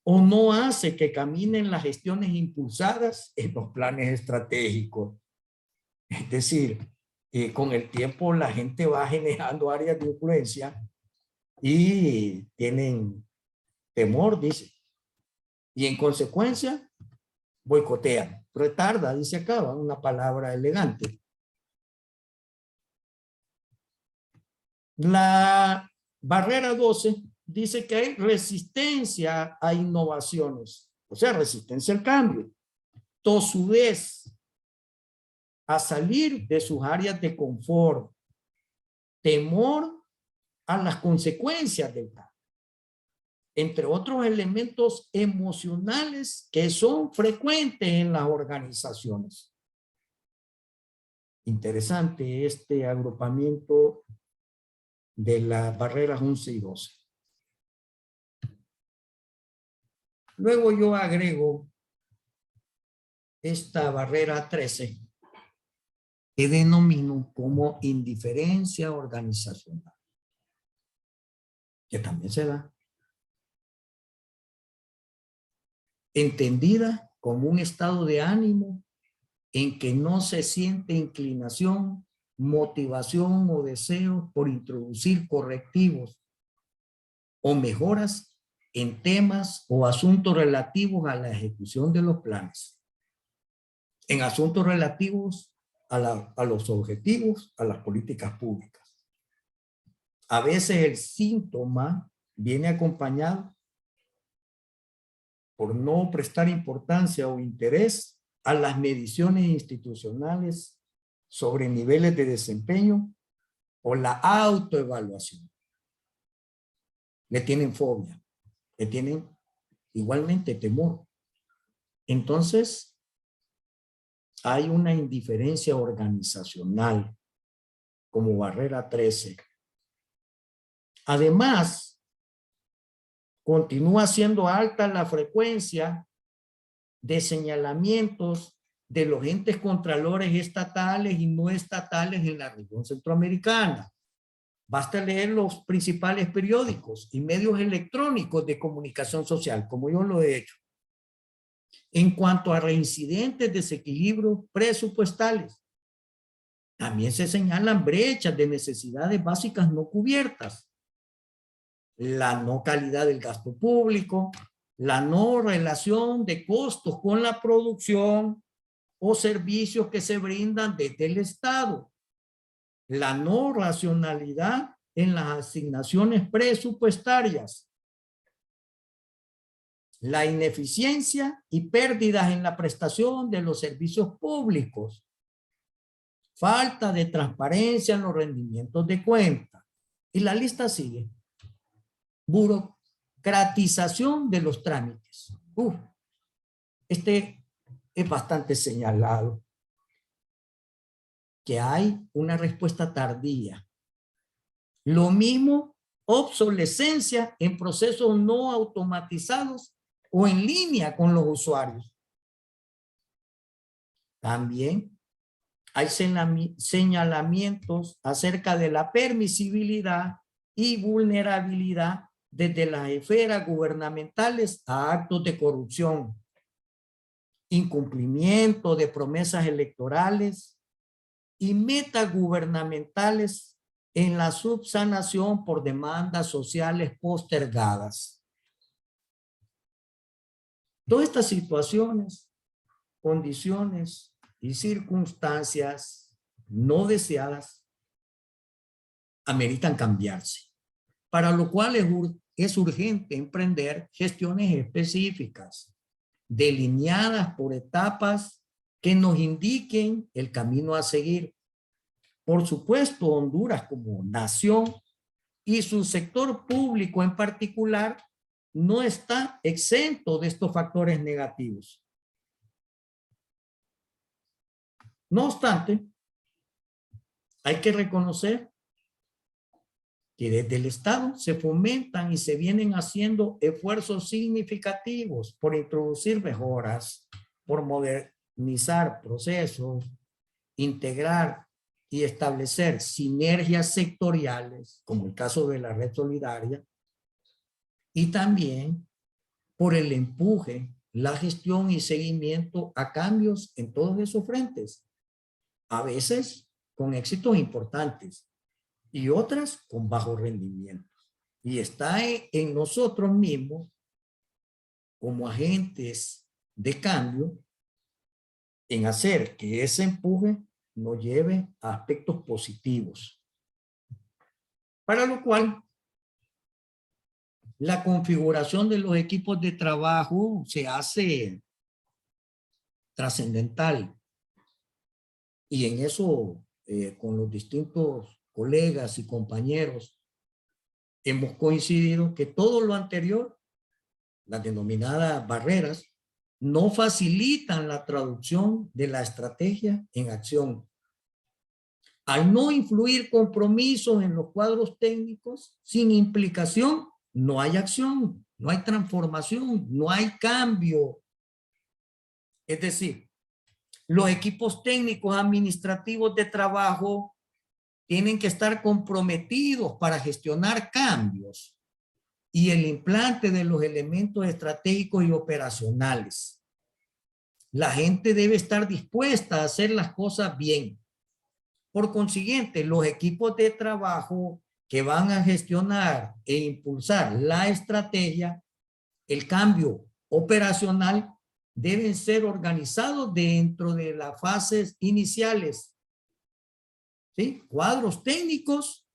o no hace que caminen las gestiones impulsadas en los planes estratégicos. Es decir, con el tiempo la gente va generando áreas de influencia y tienen temor, dice. Y en consecuencia, boicotean. Retarda, dice acá, una palabra elegante. La barrera 12 dice que hay resistencia a innovaciones, o sea, resistencia al cambio, tosudez a salir de sus áreas de confort, temor a las consecuencias del cambio, entre otros elementos emocionales que son frecuentes en las organizaciones. Interesante este agrupamiento de las barreras 11 y 12. Luego yo agrego esta barrera 13 que denomino como indiferencia organizacional, que también se da, entendida como un estado de ánimo en que no se siente inclinación, motivación o deseo por introducir correctivos o mejoras en temas o asuntos relativos a la ejecución de los planes, en asuntos relativos a los objetivos, a las políticas públicas. A veces el síntoma viene acompañado por no prestar importancia o interés a las mediciones institucionales sobre niveles de desempeño o la autoevaluación. Le tienen fobia, le tienen igualmente temor. Entonces, hay una indiferencia organizacional como barrera 13. Además, continúa siendo alta la frecuencia de señalamientos de los entes contralores estatales y no estatales en la región centroamericana. Basta leer los principales periódicos y medios electrónicos de comunicación social, como yo lo he hecho. En cuanto a reincidentes desequilibrios presupuestales, también se señalan brechas de necesidades básicas no cubiertas. La no calidad del gasto público, la no relación de costos con la producción o servicios que se brindan desde el Estado, la no racionalidad en las asignaciones presupuestarias, la ineficiencia y pérdidas en la prestación de los servicios públicos, falta de transparencia en los rendimientos de cuenta. Y la lista sigue. Burocratización de los trámites. Este es bastante señalado. Que hay una respuesta tardía. Lo mismo, obsolescencia en procesos no automatizados o en línea con los usuarios. También hay señalamientos acerca de la permisibilidad y vulnerabilidad desde las esferas gubernamentales a actos de corrupción, incumplimiento de promesas electorales, y metas gubernamentales en la subsanación por demandas sociales postergadas. Todas estas situaciones, condiciones y circunstancias no deseadas ameritan cambiarse, para lo cual es urgente emprender gestiones específicas, delineadas por etapas que nos indiquen el camino a seguir. Por supuesto, Honduras como nación y su sector público en particular no está exento de estos factores negativos. No obstante, hay que reconocer que desde el Estado se fomentan y se vienen haciendo esfuerzos significativos por introducir mejoras, por modernizar procesos, integrar y establecer sinergias sectoriales, como el caso de la red solidaria, y también por el empuje, la gestión y seguimiento a cambios en todos esos frentes, a veces con éxitos importantes y otras con bajo rendimiento. Y está en nosotros mismos, como agentes de cambio, en hacer que ese empuje nos lleve a aspectos positivos. Para lo cual, la configuración de los equipos de trabajo se hace trascendental. Y en eso, con los distintos colegas y compañeros, hemos coincidido que todo lo anterior, las denominadas barreras, no facilitan la traducción de la estrategia en acción. Al no influir compromisos en los cuadros técnicos, sin implicación, no hay acción, no hay transformación, no hay cambio. Es decir, los equipos técnicos administrativos de trabajo tienen que estar comprometidos para gestionar cambios y el implante de los elementos estratégicos y operacionales. La gente debe estar dispuesta a hacer las cosas bien. Por consiguiente, los equipos de trabajo que van a gestionar e impulsar la estrategia, el cambio operacional, deben ser organizados dentro de las fases iniciales. ¿Sí? Cuadros técnicos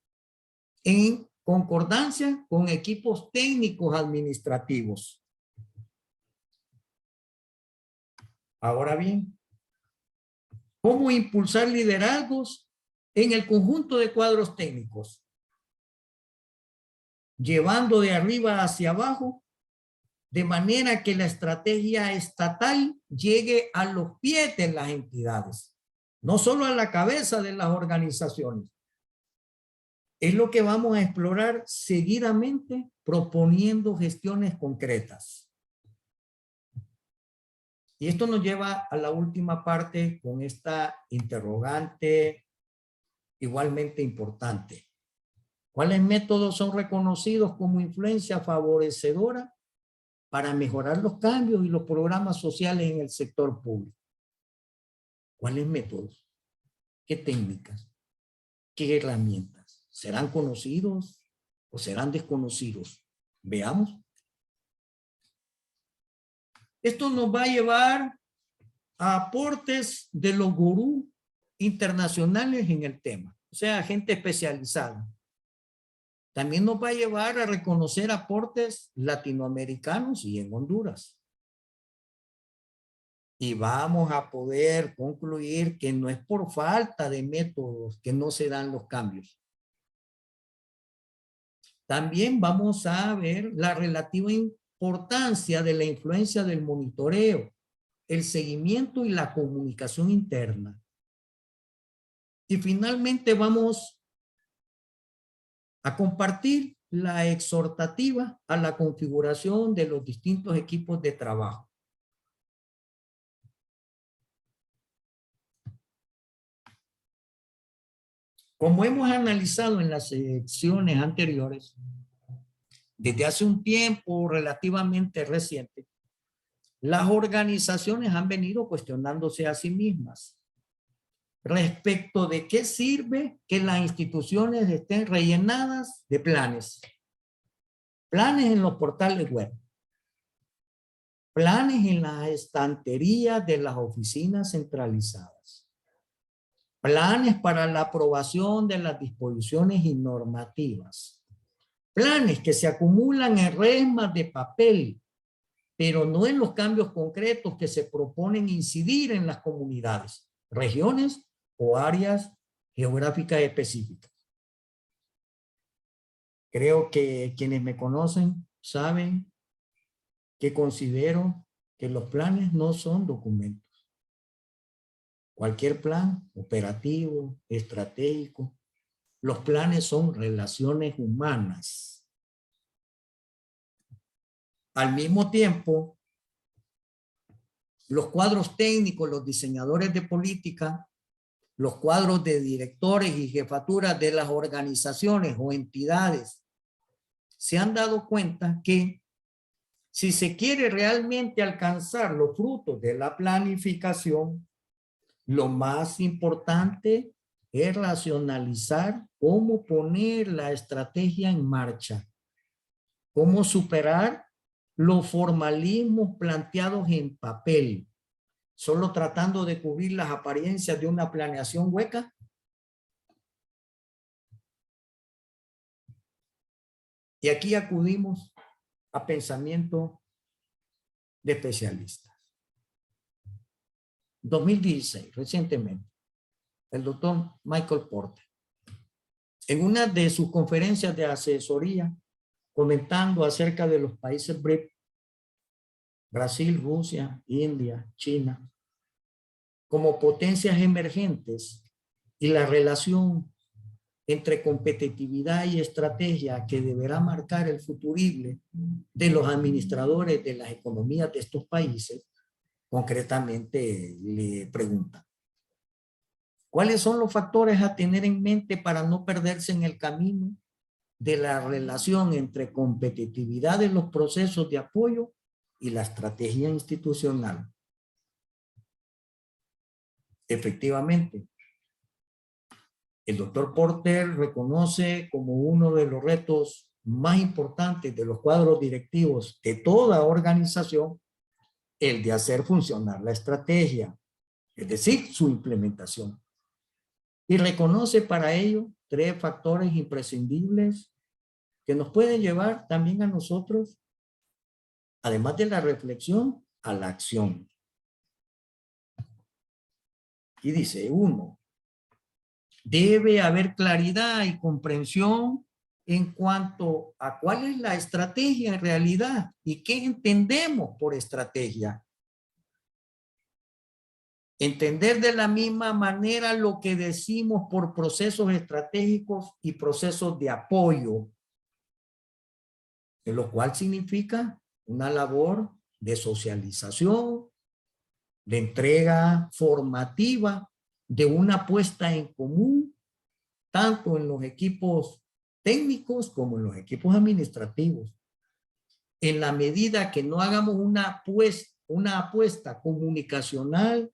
en concordancia con equipos técnicos administrativos. Ahora bien, ¿cómo impulsar liderazgos en el conjunto de cuadros técnicos? Llevando de arriba hacia abajo, de manera que la estrategia estatal llegue a los pies de las entidades, no solo a la cabeza de las organizaciones. Es lo que vamos a explorar seguidamente, proponiendo gestiones concretas. Y esto nos lleva a la última parte con esta interrogante igualmente importante. ¿Cuáles métodos son reconocidos como influencia favorecedora para mejorar los cambios y los programas sociales en el sector público? ¿Cuáles métodos? ¿Qué técnicas? ¿Qué herramientas? ¿Serán conocidos o serán desconocidos? Veamos. Esto nos va a llevar a aportes de los gurús internacionales en el tema, o sea, gente especializada. También nos va a llevar a reconocer aportes latinoamericanos y en Honduras. Y vamos a poder concluir que no es por falta de métodos que no se dan los cambios. También vamos a ver la relativa importancia de la influencia del monitoreo, el seguimiento y la comunicación interna. Y finalmente vamos a compartir la exhortativa a la configuración de los distintos equipos de trabajo. Como hemos analizado en las secciones anteriores, desde hace un tiempo relativamente reciente, las organizaciones han venido cuestionándose a sí mismas. respecto de qué sirve que las instituciones estén rellenadas de planes. Planes en los portales web. Planes en las estanterías de las oficinas centralizadas. Planes para la aprobación de las disposiciones y normativas. Planes que se acumulan en resmas de papel, pero no en los cambios concretos que se proponen incidir en las comunidades, regiones o áreas geográficas específicas. Creo que quienes me conocen saben que considero que los planes no son documentos. Cualquier plan operativo, estratégico, los planes son relaciones humanas. Al mismo tiempo, los cuadros técnicos, los diseñadores de política, los cuadros de directores y jefaturas de las organizaciones o entidades se han dado cuenta que si se quiere realmente alcanzar los frutos de la planificación, lo más importante es racionalizar cómo poner la estrategia en marcha, cómo superar los formalismos planteados en papel, solo tratando de cubrir las apariencias de una planeación hueca. Y aquí acudimos a pensamiento de especialistas. 2016, recientemente, el doctor Michael Porter, en una de sus conferencias de asesoría, comentando acerca de los países BRIC, Brasil, Rusia, India, China, como potencias emergentes y la relación entre competitividad y estrategia que deberá marcar el futurible de los administradores de las economías de estos países, concretamente le preguntan: ¿cuáles son los factores a tener en mente para no perderse en el camino de la relación entre competitividad de los procesos de apoyo y la estrategia institucional? Efectivamente, el doctor Porter reconoce como uno de los retos más importantes de los cuadros directivos de toda organización el de hacer funcionar la estrategia, es decir, su implementación. Y reconoce para ello 3 factores imprescindibles que nos pueden llevar también a nosotros, además de la reflexión, a la acción. Y dice: 1, debe haber claridad y comprensión en cuanto a cuál es la estrategia en realidad y qué entendemos por estrategia. Entender de la misma manera lo que decimos por procesos estratégicos y procesos de apoyo, lo cual significa una labor de socialización, de entrega formativa, de una puesta en común, tanto en los equipos técnicos como en los equipos administrativos. En la medida que no hagamos una apuesta comunicacional,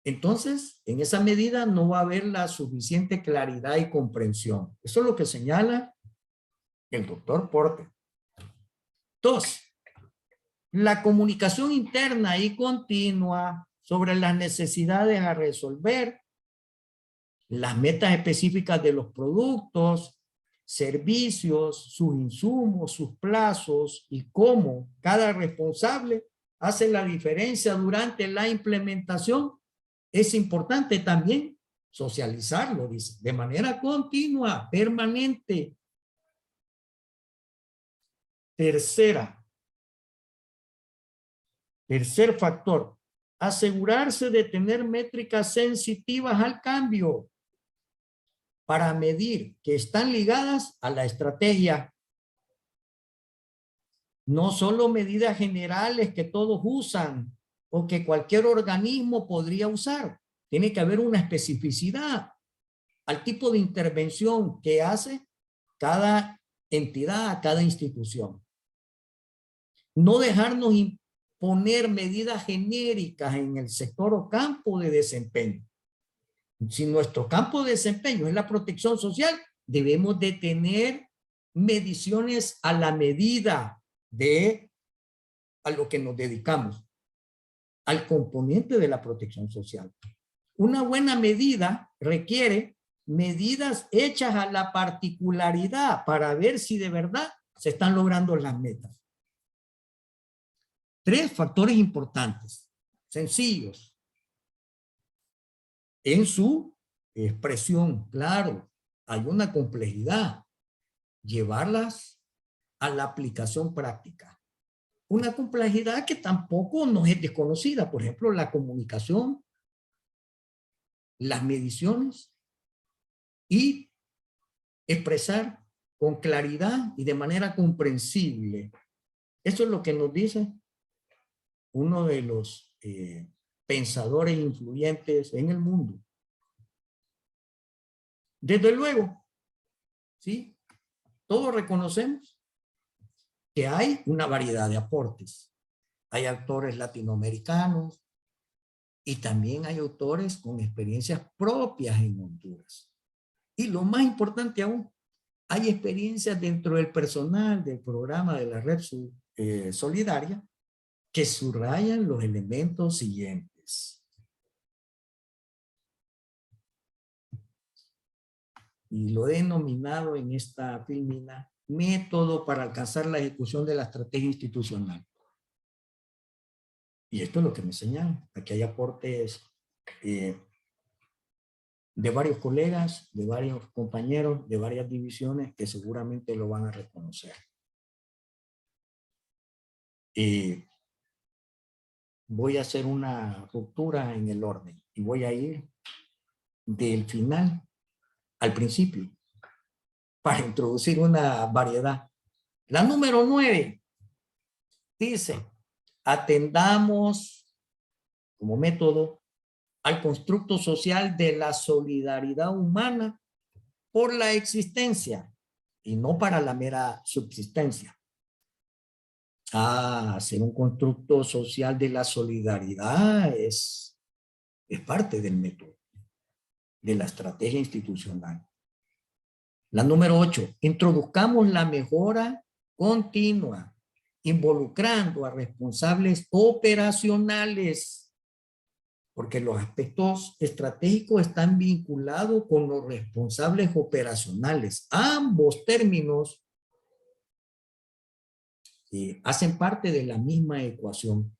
entonces en esa medida no va a haber la suficiente claridad y comprensión. Eso es lo que señala el doctor Porter. 2, la comunicación interna y continua sobre las necesidades a resolver, las metas específicas de los productos, servicios, sus insumos, sus plazos y cómo cada responsable hace la diferencia durante la implementación. Es importante también socializarlo, dice, de manera continua, permanente. Tercer factor, asegurarse de tener métricas sensitivas al cambio para medir que están ligadas a la estrategia. No solo medidas generales que todos usan o que cualquier organismo podría usar. Tiene que haber una especificidad al tipo de intervención que hace cada entidad, cada institución. No dejarnos imponer medidas genéricas en el sector o campo de desempeño. Si nuestro campo de desempeño es la protección social, debemos de tener mediciones a la medida de a lo que nos dedicamos, al componente de la protección social. Una buena medida requiere medidas hechas a la particularidad para ver si de verdad se están logrando las metas. 3 factores importantes, sencillos, en su expresión. Claro, hay una complejidad. Llevarlas a la aplicación práctica. Una complejidad que tampoco nos es desconocida. Por ejemplo, la comunicación, las mediciones y expresar con claridad y de manera comprensible. Eso es lo que nos dice uno de los pensadores influyentes en el mundo. Desde luego, ¿sí? Todos reconocemos que hay una variedad de aportes. Hay autores latinoamericanos y también hay autores con experiencias propias en Honduras. Y lo más importante aún, hay experiencias dentro del personal del programa de la red solidaria que subrayan los elementos siguientes. Y lo he denominado en esta filmina método para alcanzar la ejecución de la estrategia institucional. Y esto es lo que me señalan. Aquí hay aportes de varios colegas, de varios compañeros, de varias divisiones que seguramente lo van a reconocer. Voy a hacer una ruptura en el orden y voy a ir del final al principio para introducir una variedad. La número 9 dice, atendamos como método al constructo social de la solidaridad humana por la existencia y no para la mera subsistencia. Hacer un constructo social de la solidaridad es parte del método, de la estrategia institucional. La número 8, introduzcamos la mejora continua, involucrando a responsables operacionales, porque los aspectos estratégicos están vinculados con los responsables operacionales. Ambos términos hacen parte de la misma ecuación,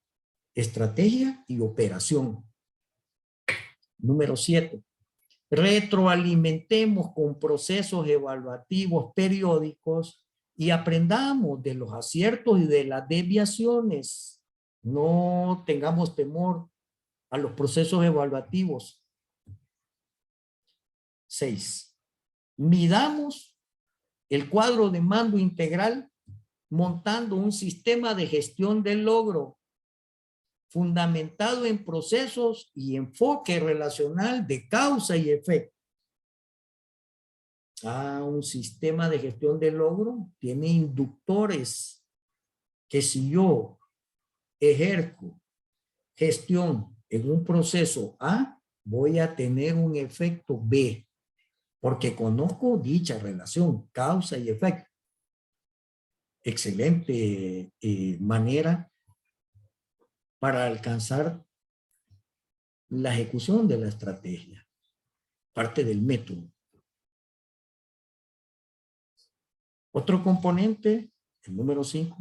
estrategia y operación. Número 7, retroalimentemos con procesos evaluativos periódicos y aprendamos de los aciertos y de las desviaciones. No tengamos temor a los procesos evaluativos. 6, midamos el cuadro de mando integral montando un sistema de gestión del logro fundamentado en procesos y enfoque relacional de causa y efecto. Un sistema de gestión del logro tiene inductores que si yo ejerzo gestión en un proceso A, voy a tener un efecto B, porque conozco dicha relación, causa y efecto. Excelente manera para alcanzar la ejecución de la estrategia, parte del método. Otro componente, el número 5,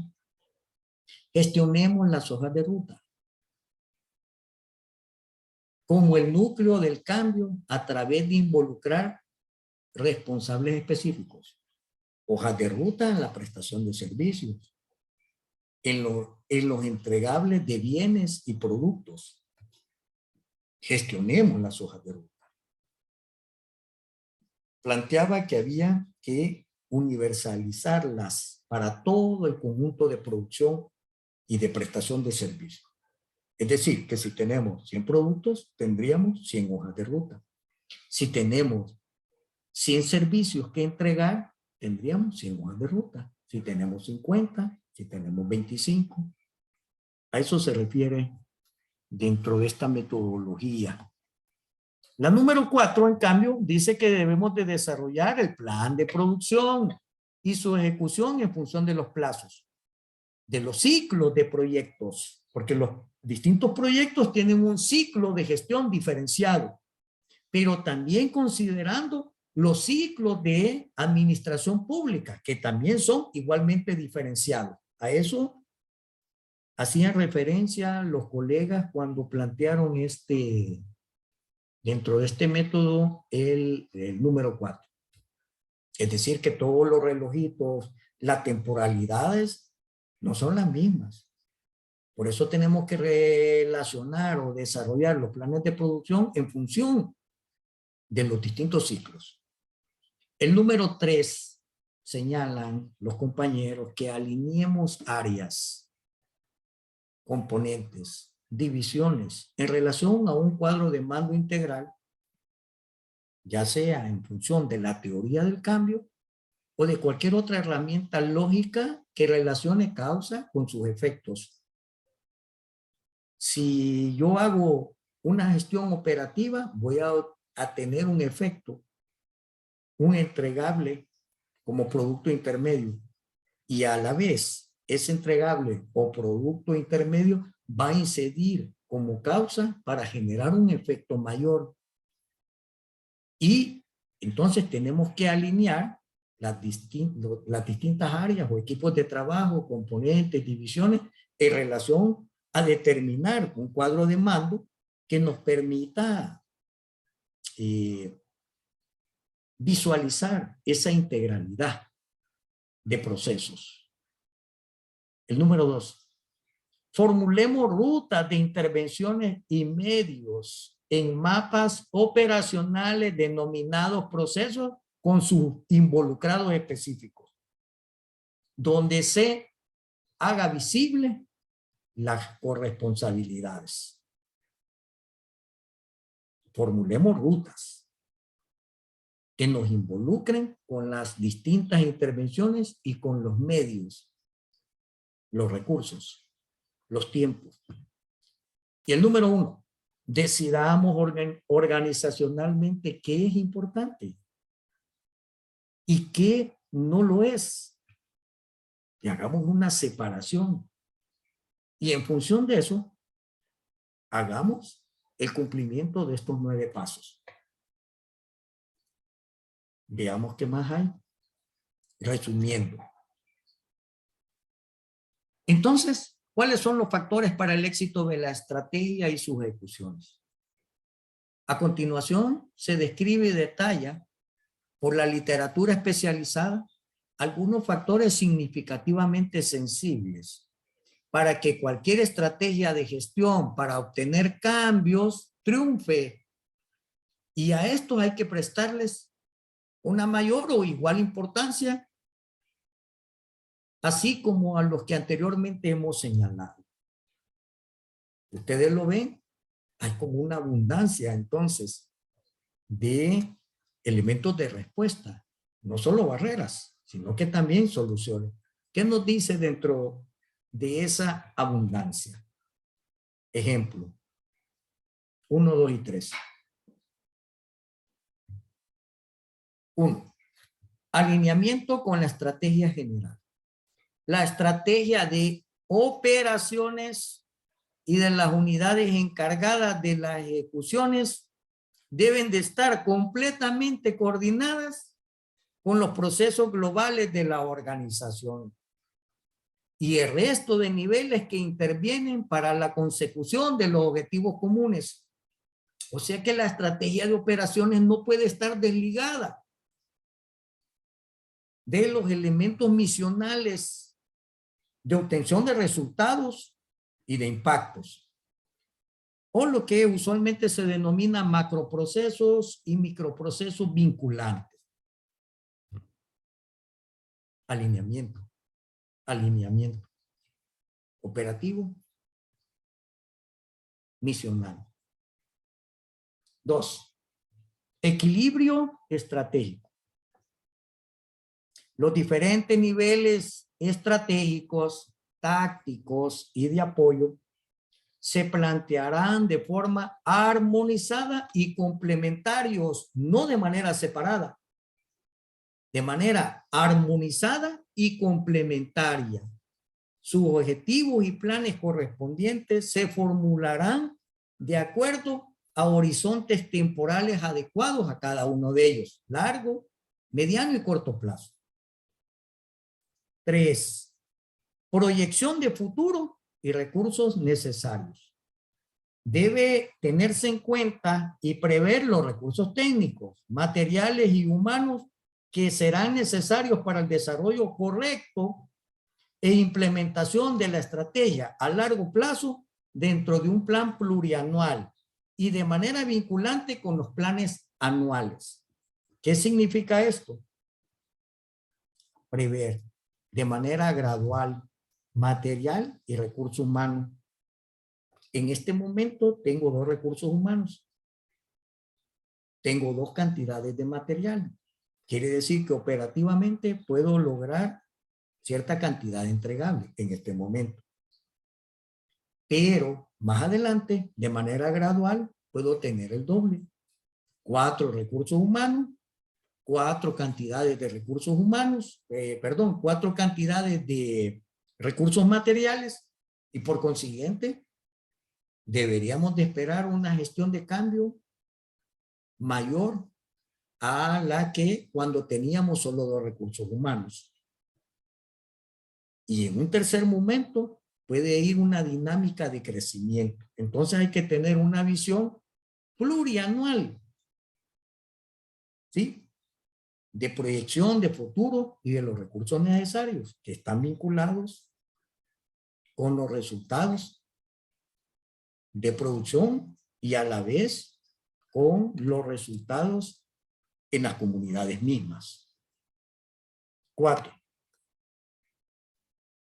gestionemos las hojas de ruta como el núcleo del cambio a través de involucrar responsables específicos. Hojas de ruta en la prestación de servicios, en los entregables de bienes y productos. Gestionemos las hojas de ruta. Planteaba que había que universalizarlas para todo el conjunto de producción y de prestación de servicios. Es decir, que si tenemos 100 productos, tendríamos 100 hojas de ruta. Si tenemos 100 servicios que entregar, tendríamos 100 hojas de ruta. Si tenemos 50, si tenemos 25. A eso se refiere dentro de esta metodología. La número 4, en cambio, dice que debemos de desarrollar el plan de producción y su ejecución en función de los plazos, de los ciclos de proyectos, porque los distintos proyectos tienen un ciclo de gestión diferenciado, pero también considerando los ciclos de administración pública, que también son igualmente diferenciados. A eso hacían referencia los colegas cuando plantearon dentro de este método el número 4. Es decir, que todos los relojitos, las temporalidades no son las mismas. Por eso tenemos que relacionar o desarrollar los planes de producción en función de los distintos ciclos. El número 3 señalan los compañeros que alineemos áreas, componentes, divisiones en relación a un cuadro de mando integral, ya sea en función de la teoría del cambio o de cualquier otra herramienta lógica que relacione causa con sus efectos. Si yo hago una gestión operativa, voy a tener un efecto, un entregable como producto intermedio, y a la vez ese entregable o producto intermedio va a incidir como causa para generar un efecto mayor. Y entonces tenemos que alinear las distintas áreas o equipos de trabajo, componentes, divisiones, en relación a determinar un cuadro de mando que nos permita visualizar esa integralidad de procesos. El número 2. Formulemos rutas de intervenciones y medios en mapas operacionales denominados procesos con sus involucrados específicos, donde se haga visible las corresponsabilidades. Formulemos rutas que nos involucren con las distintas intervenciones y con los medios, los recursos, los tiempos. Y el número 1, decidamos organizacionalmente qué es importante y qué no lo es. Y hagamos una separación. Y en función de eso, hagamos el cumplimiento de estos 9 pasos. Veamos qué más hay. Resumiendo. Entonces, ¿cuáles son los factores para el éxito de la estrategia y sus ejecuciones? A continuación, se describe y detalla por la literatura especializada algunos factores significativamente sensibles para que cualquier estrategia de gestión para obtener cambios triunfe. Y a estos hay que prestarles una mayor o igual importancia, así como a los que anteriormente hemos señalado. Ustedes lo ven, hay como una abundancia entonces de elementos de respuesta, no solo barreras, sino que también soluciones. ¿Qué nos dice dentro de esa abundancia? Ejemplo, 1, 2 y 3. 1. Alineamiento con la estrategia general. La estrategia de operaciones y de las unidades encargadas de las ejecuciones deben de estar completamente coordinadas con los procesos globales de la organización y el resto de niveles que intervienen para la consecución de los objetivos comunes. O sea que la estrategia de operaciones no puede estar desligada de los elementos misionales de obtención de resultados y de impactos, o lo que usualmente se denomina macroprocesos y microprocesos vinculantes. Alineamiento, alineamiento operativo, misional. 2. Equilibrio estratégico. Los diferentes niveles estratégicos, tácticos y de apoyo se plantearán de forma armonizada y complementarios, no de manera separada, de manera armonizada y complementaria. Sus objetivos y planes correspondientes se formularán de acuerdo a horizontes temporales adecuados a cada uno de ellos, largo, mediano y corto plazo. 3. Proyección de futuro y recursos necesarios. Debe tenerse en cuenta y prever los recursos técnicos, materiales y humanos que serán necesarios para el desarrollo correcto e implementación de la estrategia a largo plazo dentro de un plan plurianual y de manera vinculante con los planes anuales. ¿Qué significa esto? Prever de manera gradual material y recursos humanos. En este momento tengo 2 recursos humanos. Tengo 2 cantidades de material. Quiere decir que operativamente puedo lograr cierta cantidad entregable en este momento. Pero más adelante, de manera gradual, puedo tener el doble. 4 recursos humanos, 4 cantidades de recursos humanos, 4 cantidades de recursos materiales y por consiguiente deberíamos de esperar una gestión de cambio mayor a la que cuando teníamos solo 2 recursos humanos. Y en un tercer momento puede ir una dinámica de crecimiento. Entonces hay que tener una visión plurianual, ¿sí? De proyección de futuro y de los recursos necesarios que están vinculados con los resultados de producción y a la vez con los resultados en las comunidades mismas. 4.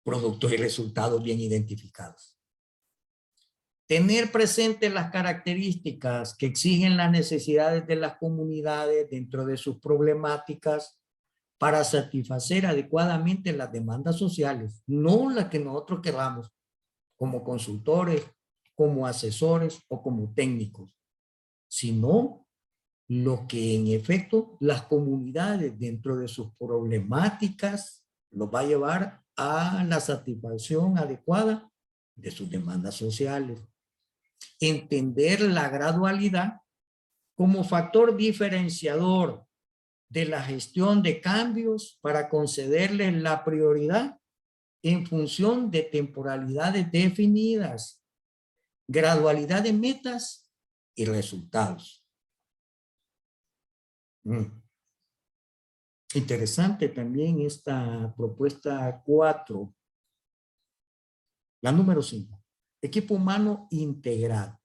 Productos y resultados bien identificados. Tener presentes las características que exigen las necesidades de las comunidades dentro de sus problemáticas para satisfacer adecuadamente las demandas sociales, no las que nosotros queramos como consultores, como asesores o como técnicos, sino lo que en efecto las comunidades dentro de sus problemáticas los va a llevar a la satisfacción adecuada de sus demandas sociales. Entender la gradualidad como factor diferenciador de la gestión de cambios para concederles la prioridad en función de temporalidades definidas, gradualidad de metas y resultados. Interesante también esta propuesta 4. La número 5. Equipo humano integrado.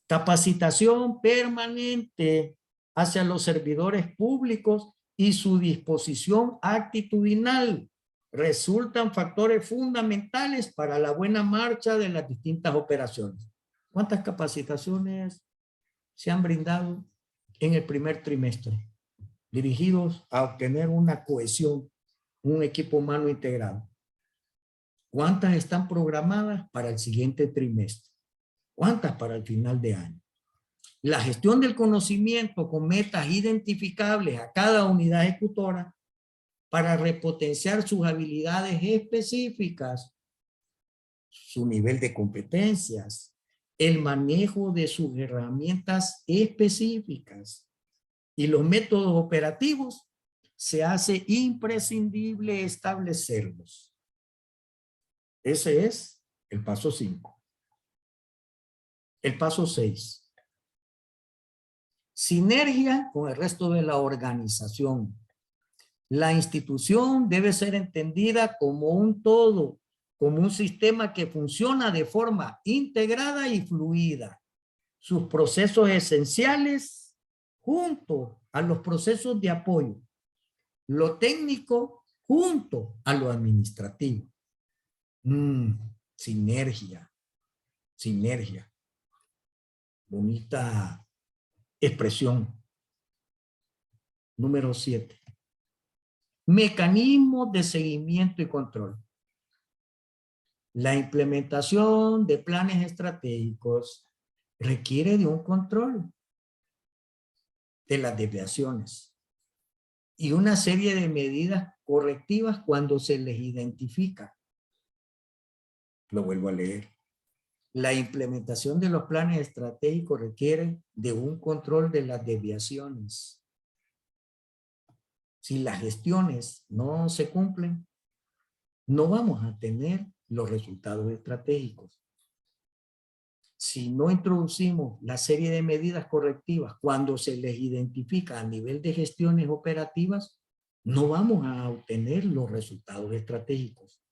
Capacitación permanente hacia los servidores públicos y su disposición actitudinal resultan factores fundamentales para la buena marcha de las distintas operaciones. ¿Cuántas capacitaciones se han brindado en el primer trimestre dirigidos a obtener una cohesión, un equipo humano integrado? ¿Cuántas están programadas para el siguiente trimestre? ¿Cuántas para el final de año? La gestión del conocimiento con metas identificables a cada unidad ejecutora para repotenciar sus habilidades específicas, su nivel de competencias, el manejo de sus herramientas específicas y los métodos operativos, se hace imprescindible establecerlos. Ese es el paso 5. El paso 6. Sinergia con el resto de la organización. La institución debe ser entendida como un todo, como un sistema que funciona de forma integrada y fluida. Sus procesos esenciales junto a los procesos de apoyo. Lo técnico junto a lo administrativo. Sinergia. Sinergia. Bonita expresión. Número 7. Mecanismos de seguimiento y control. La implementación de planes estratégicos requiere de un control de las desviaciones y una serie de medidas correctivas cuando se les identifica. Lo vuelvo a leer. La implementación de los planes estratégicos requiere de un control de las desviaciones. Si las gestiones no se cumplen, no vamos a tener los resultados estratégicos. Si no introducimos la serie de medidas correctivas cuando se les identifica a nivel de gestiones operativas, no vamos a obtener los resultados estratégicos.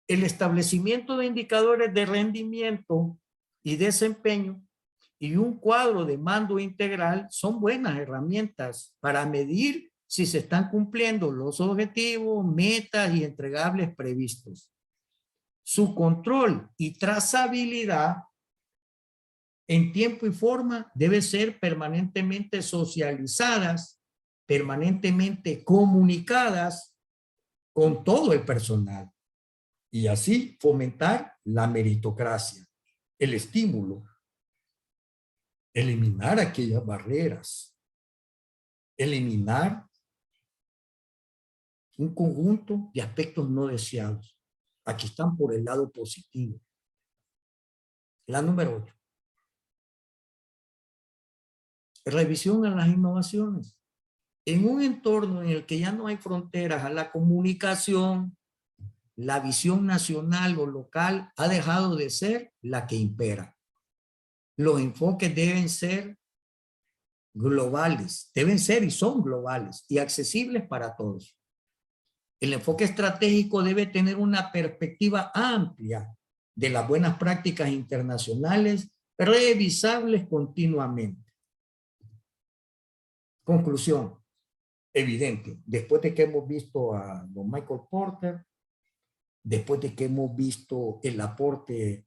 El establecimiento de indicadores de rendimiento y desempeño y un cuadro de mando integral son buenas herramientas para medir si se están cumpliendo los objetivos, metas y entregables previstos. Su control y trazabilidad en tiempo y forma debe ser permanentemente socializadas, permanentemente comunicadas con todo el personal y así fomentar la meritocracia, el estímulo, eliminar aquellas barreras, eliminar un conjunto de aspectos no deseados. Aquí están por el lado positivo. La número 8. Revisión a las innovaciones. En un entorno en el que ya no hay fronteras a la comunicación, la visión nacional o local ha dejado de ser la que impera. Los enfoques deben ser globales, deben ser y son globales y accesibles para todos. El enfoque estratégico debe tener una perspectiva amplia de las buenas prácticas internacionales, revisables continuamente. Conclusión, evidente, después de que hemos visto a don Michael Porter, después de que hemos visto el aporte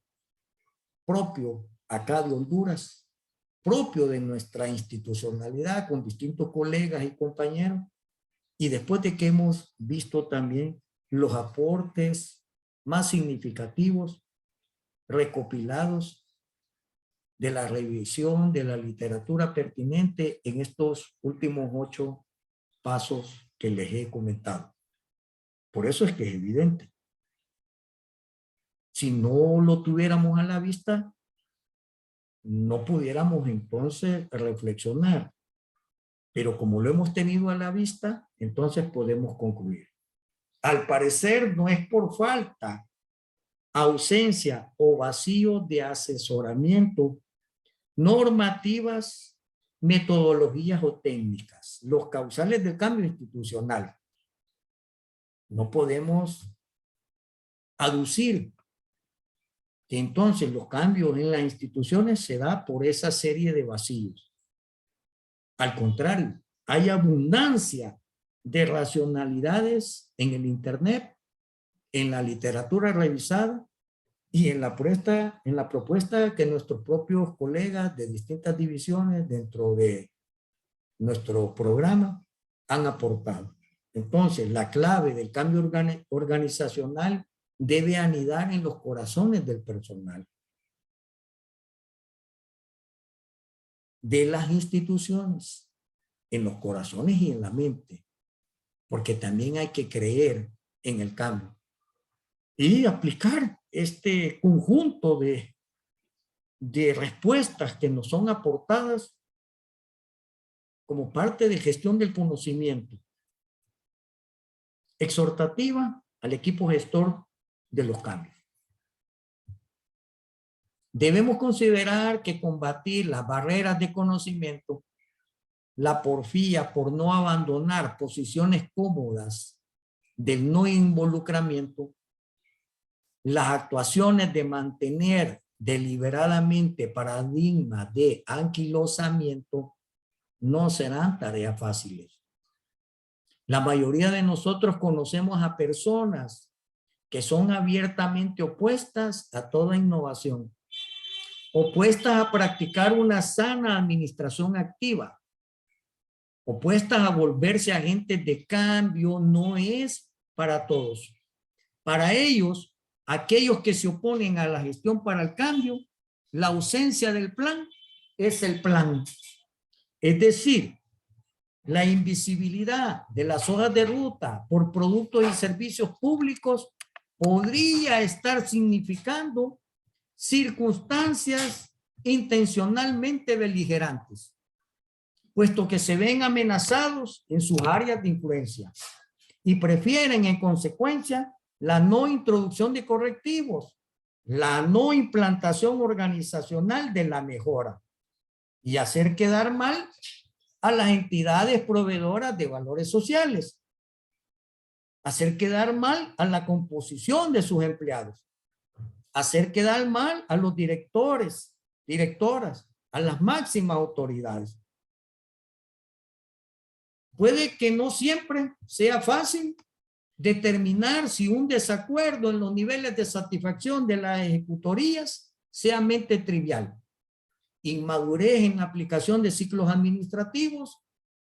propio acá de Honduras, propio de nuestra institucionalidad con distintos colegas y compañeros, y después de que hemos visto también los aportes más significativos recopilados de la revisión de la literatura pertinente en estos últimos 8 pasos que les he comentado. Por eso es que es evidente. Si no lo tuviéramos a la vista, no pudiéramos entonces reflexionar. Pero como lo hemos tenido a la vista, entonces podemos concluir. Al parecer no es por falta, ausencia o vacío de asesoramiento, normativas, metodologías o técnicas, los causales del cambio institucional. No podemos aducir que entonces los cambios en las instituciones se da por esa serie de vacíos. Al contrario, hay abundancia de racionalidades en el Internet, en la literatura revisada y en la propuesta que nuestros propios colegas de distintas divisiones dentro de nuestro programa han aportado. Entonces, la clave del cambio organizacional debe anidar en los corazones del personal, de las instituciones, en los corazones y en la mente, porque también hay que creer en el cambio y aplicar este conjunto de respuestas que nos son aportadas como parte de gestión del conocimiento, exhortativa al equipo gestor de los cambios. Debemos considerar que combatir las barreras de conocimiento, la porfía por no abandonar posiciones cómodas del no involucramiento, las actuaciones de mantener deliberadamente paradigmas de anquilosamiento no serán tareas fáciles. La mayoría de nosotros conocemos a personas que son abiertamente opuestas a toda innovación, opuestas a practicar una sana administración activa, opuestas a volverse agentes de cambio. No es para todos. Para ellos, Aquellos que se oponen a la gestión para el cambio, la ausencia del plan es el plan. Es decir, la invisibilidad de las hojas de ruta por productos y servicios públicos podría estar significando circunstancias intencionalmente beligerantes, puesto que se ven amenazados en sus áreas de influencia y prefieren en consecuencia la no introducción de correctivos, la no implantación organizacional de la mejora y hacer quedar mal a las entidades proveedoras de valores sociales, hacer quedar mal a la composición de sus empleados, hacer quedar mal a los directores, directoras, a las máximas autoridades. Puede que no siempre sea fácil determinar si un desacuerdo en los niveles de satisfacción de las ejecutorías sea mente trivial, inmadurez en la aplicación de ciclos administrativos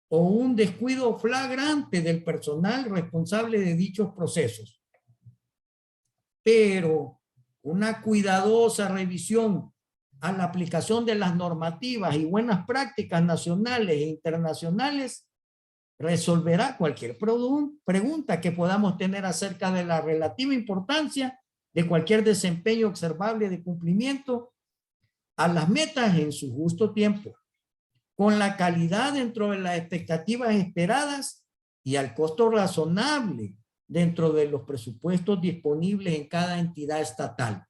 o un descuido flagrante del personal responsable de dichos procesos. Pero una cuidadosa revisión a la aplicación de las normativas y buenas prácticas nacionales e internacionales resolverá cualquier pregunta que podamos tener acerca de la relativa importancia de cualquier desempeño observable de cumplimiento a las metas en su justo tiempo, con la calidad dentro de las expectativas esperadas y al costo razonable dentro de los presupuestos disponibles en cada entidad estatal.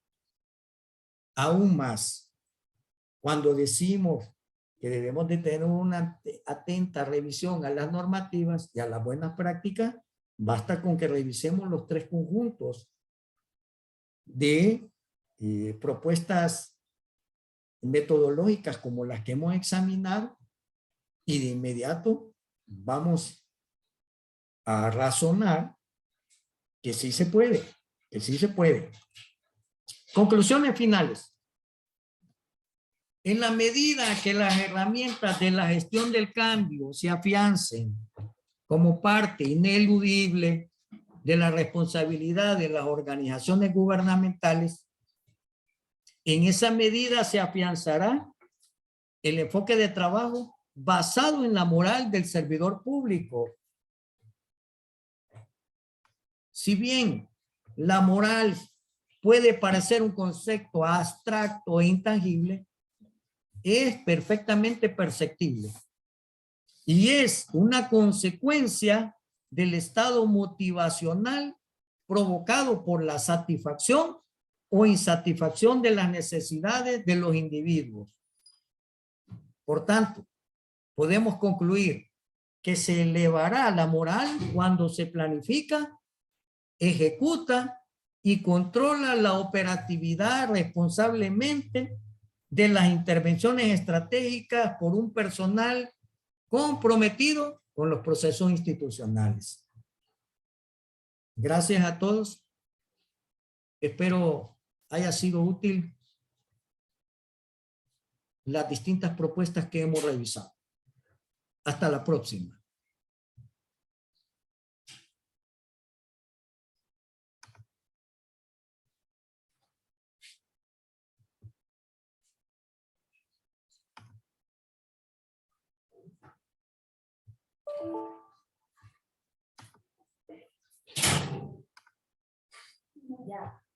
Aún más, cuando decimos que debemos de tener una atenta revisión a las normativas y a las buenas prácticas, basta con que revisemos los tres conjuntos de propuestas metodológicas como las que hemos examinado y de inmediato vamos a razonar que sí se puede, que sí se puede. Conclusiones finales. En la medida que las herramientas de la gestión del cambio se afiancen como parte ineludible de la responsabilidad de las organizaciones gubernamentales, en esa medida se afianzará el enfoque de trabajo basado en la moral del servidor público. Si bien la moral puede parecer un concepto abstracto e intangible, es perfectamente perceptible y es una consecuencia del estado motivacional provocado por la satisfacción o insatisfacción de las necesidades de los individuos. Por tanto, podemos concluir que se elevará la moral cuando se planifica, ejecuta y controla la operatividad responsablemente de las intervenciones estratégicas por un personal comprometido con los procesos institucionales. Gracias a todos. Espero haya sido útil las distintas propuestas que hemos revisado. Hasta la próxima. Ya.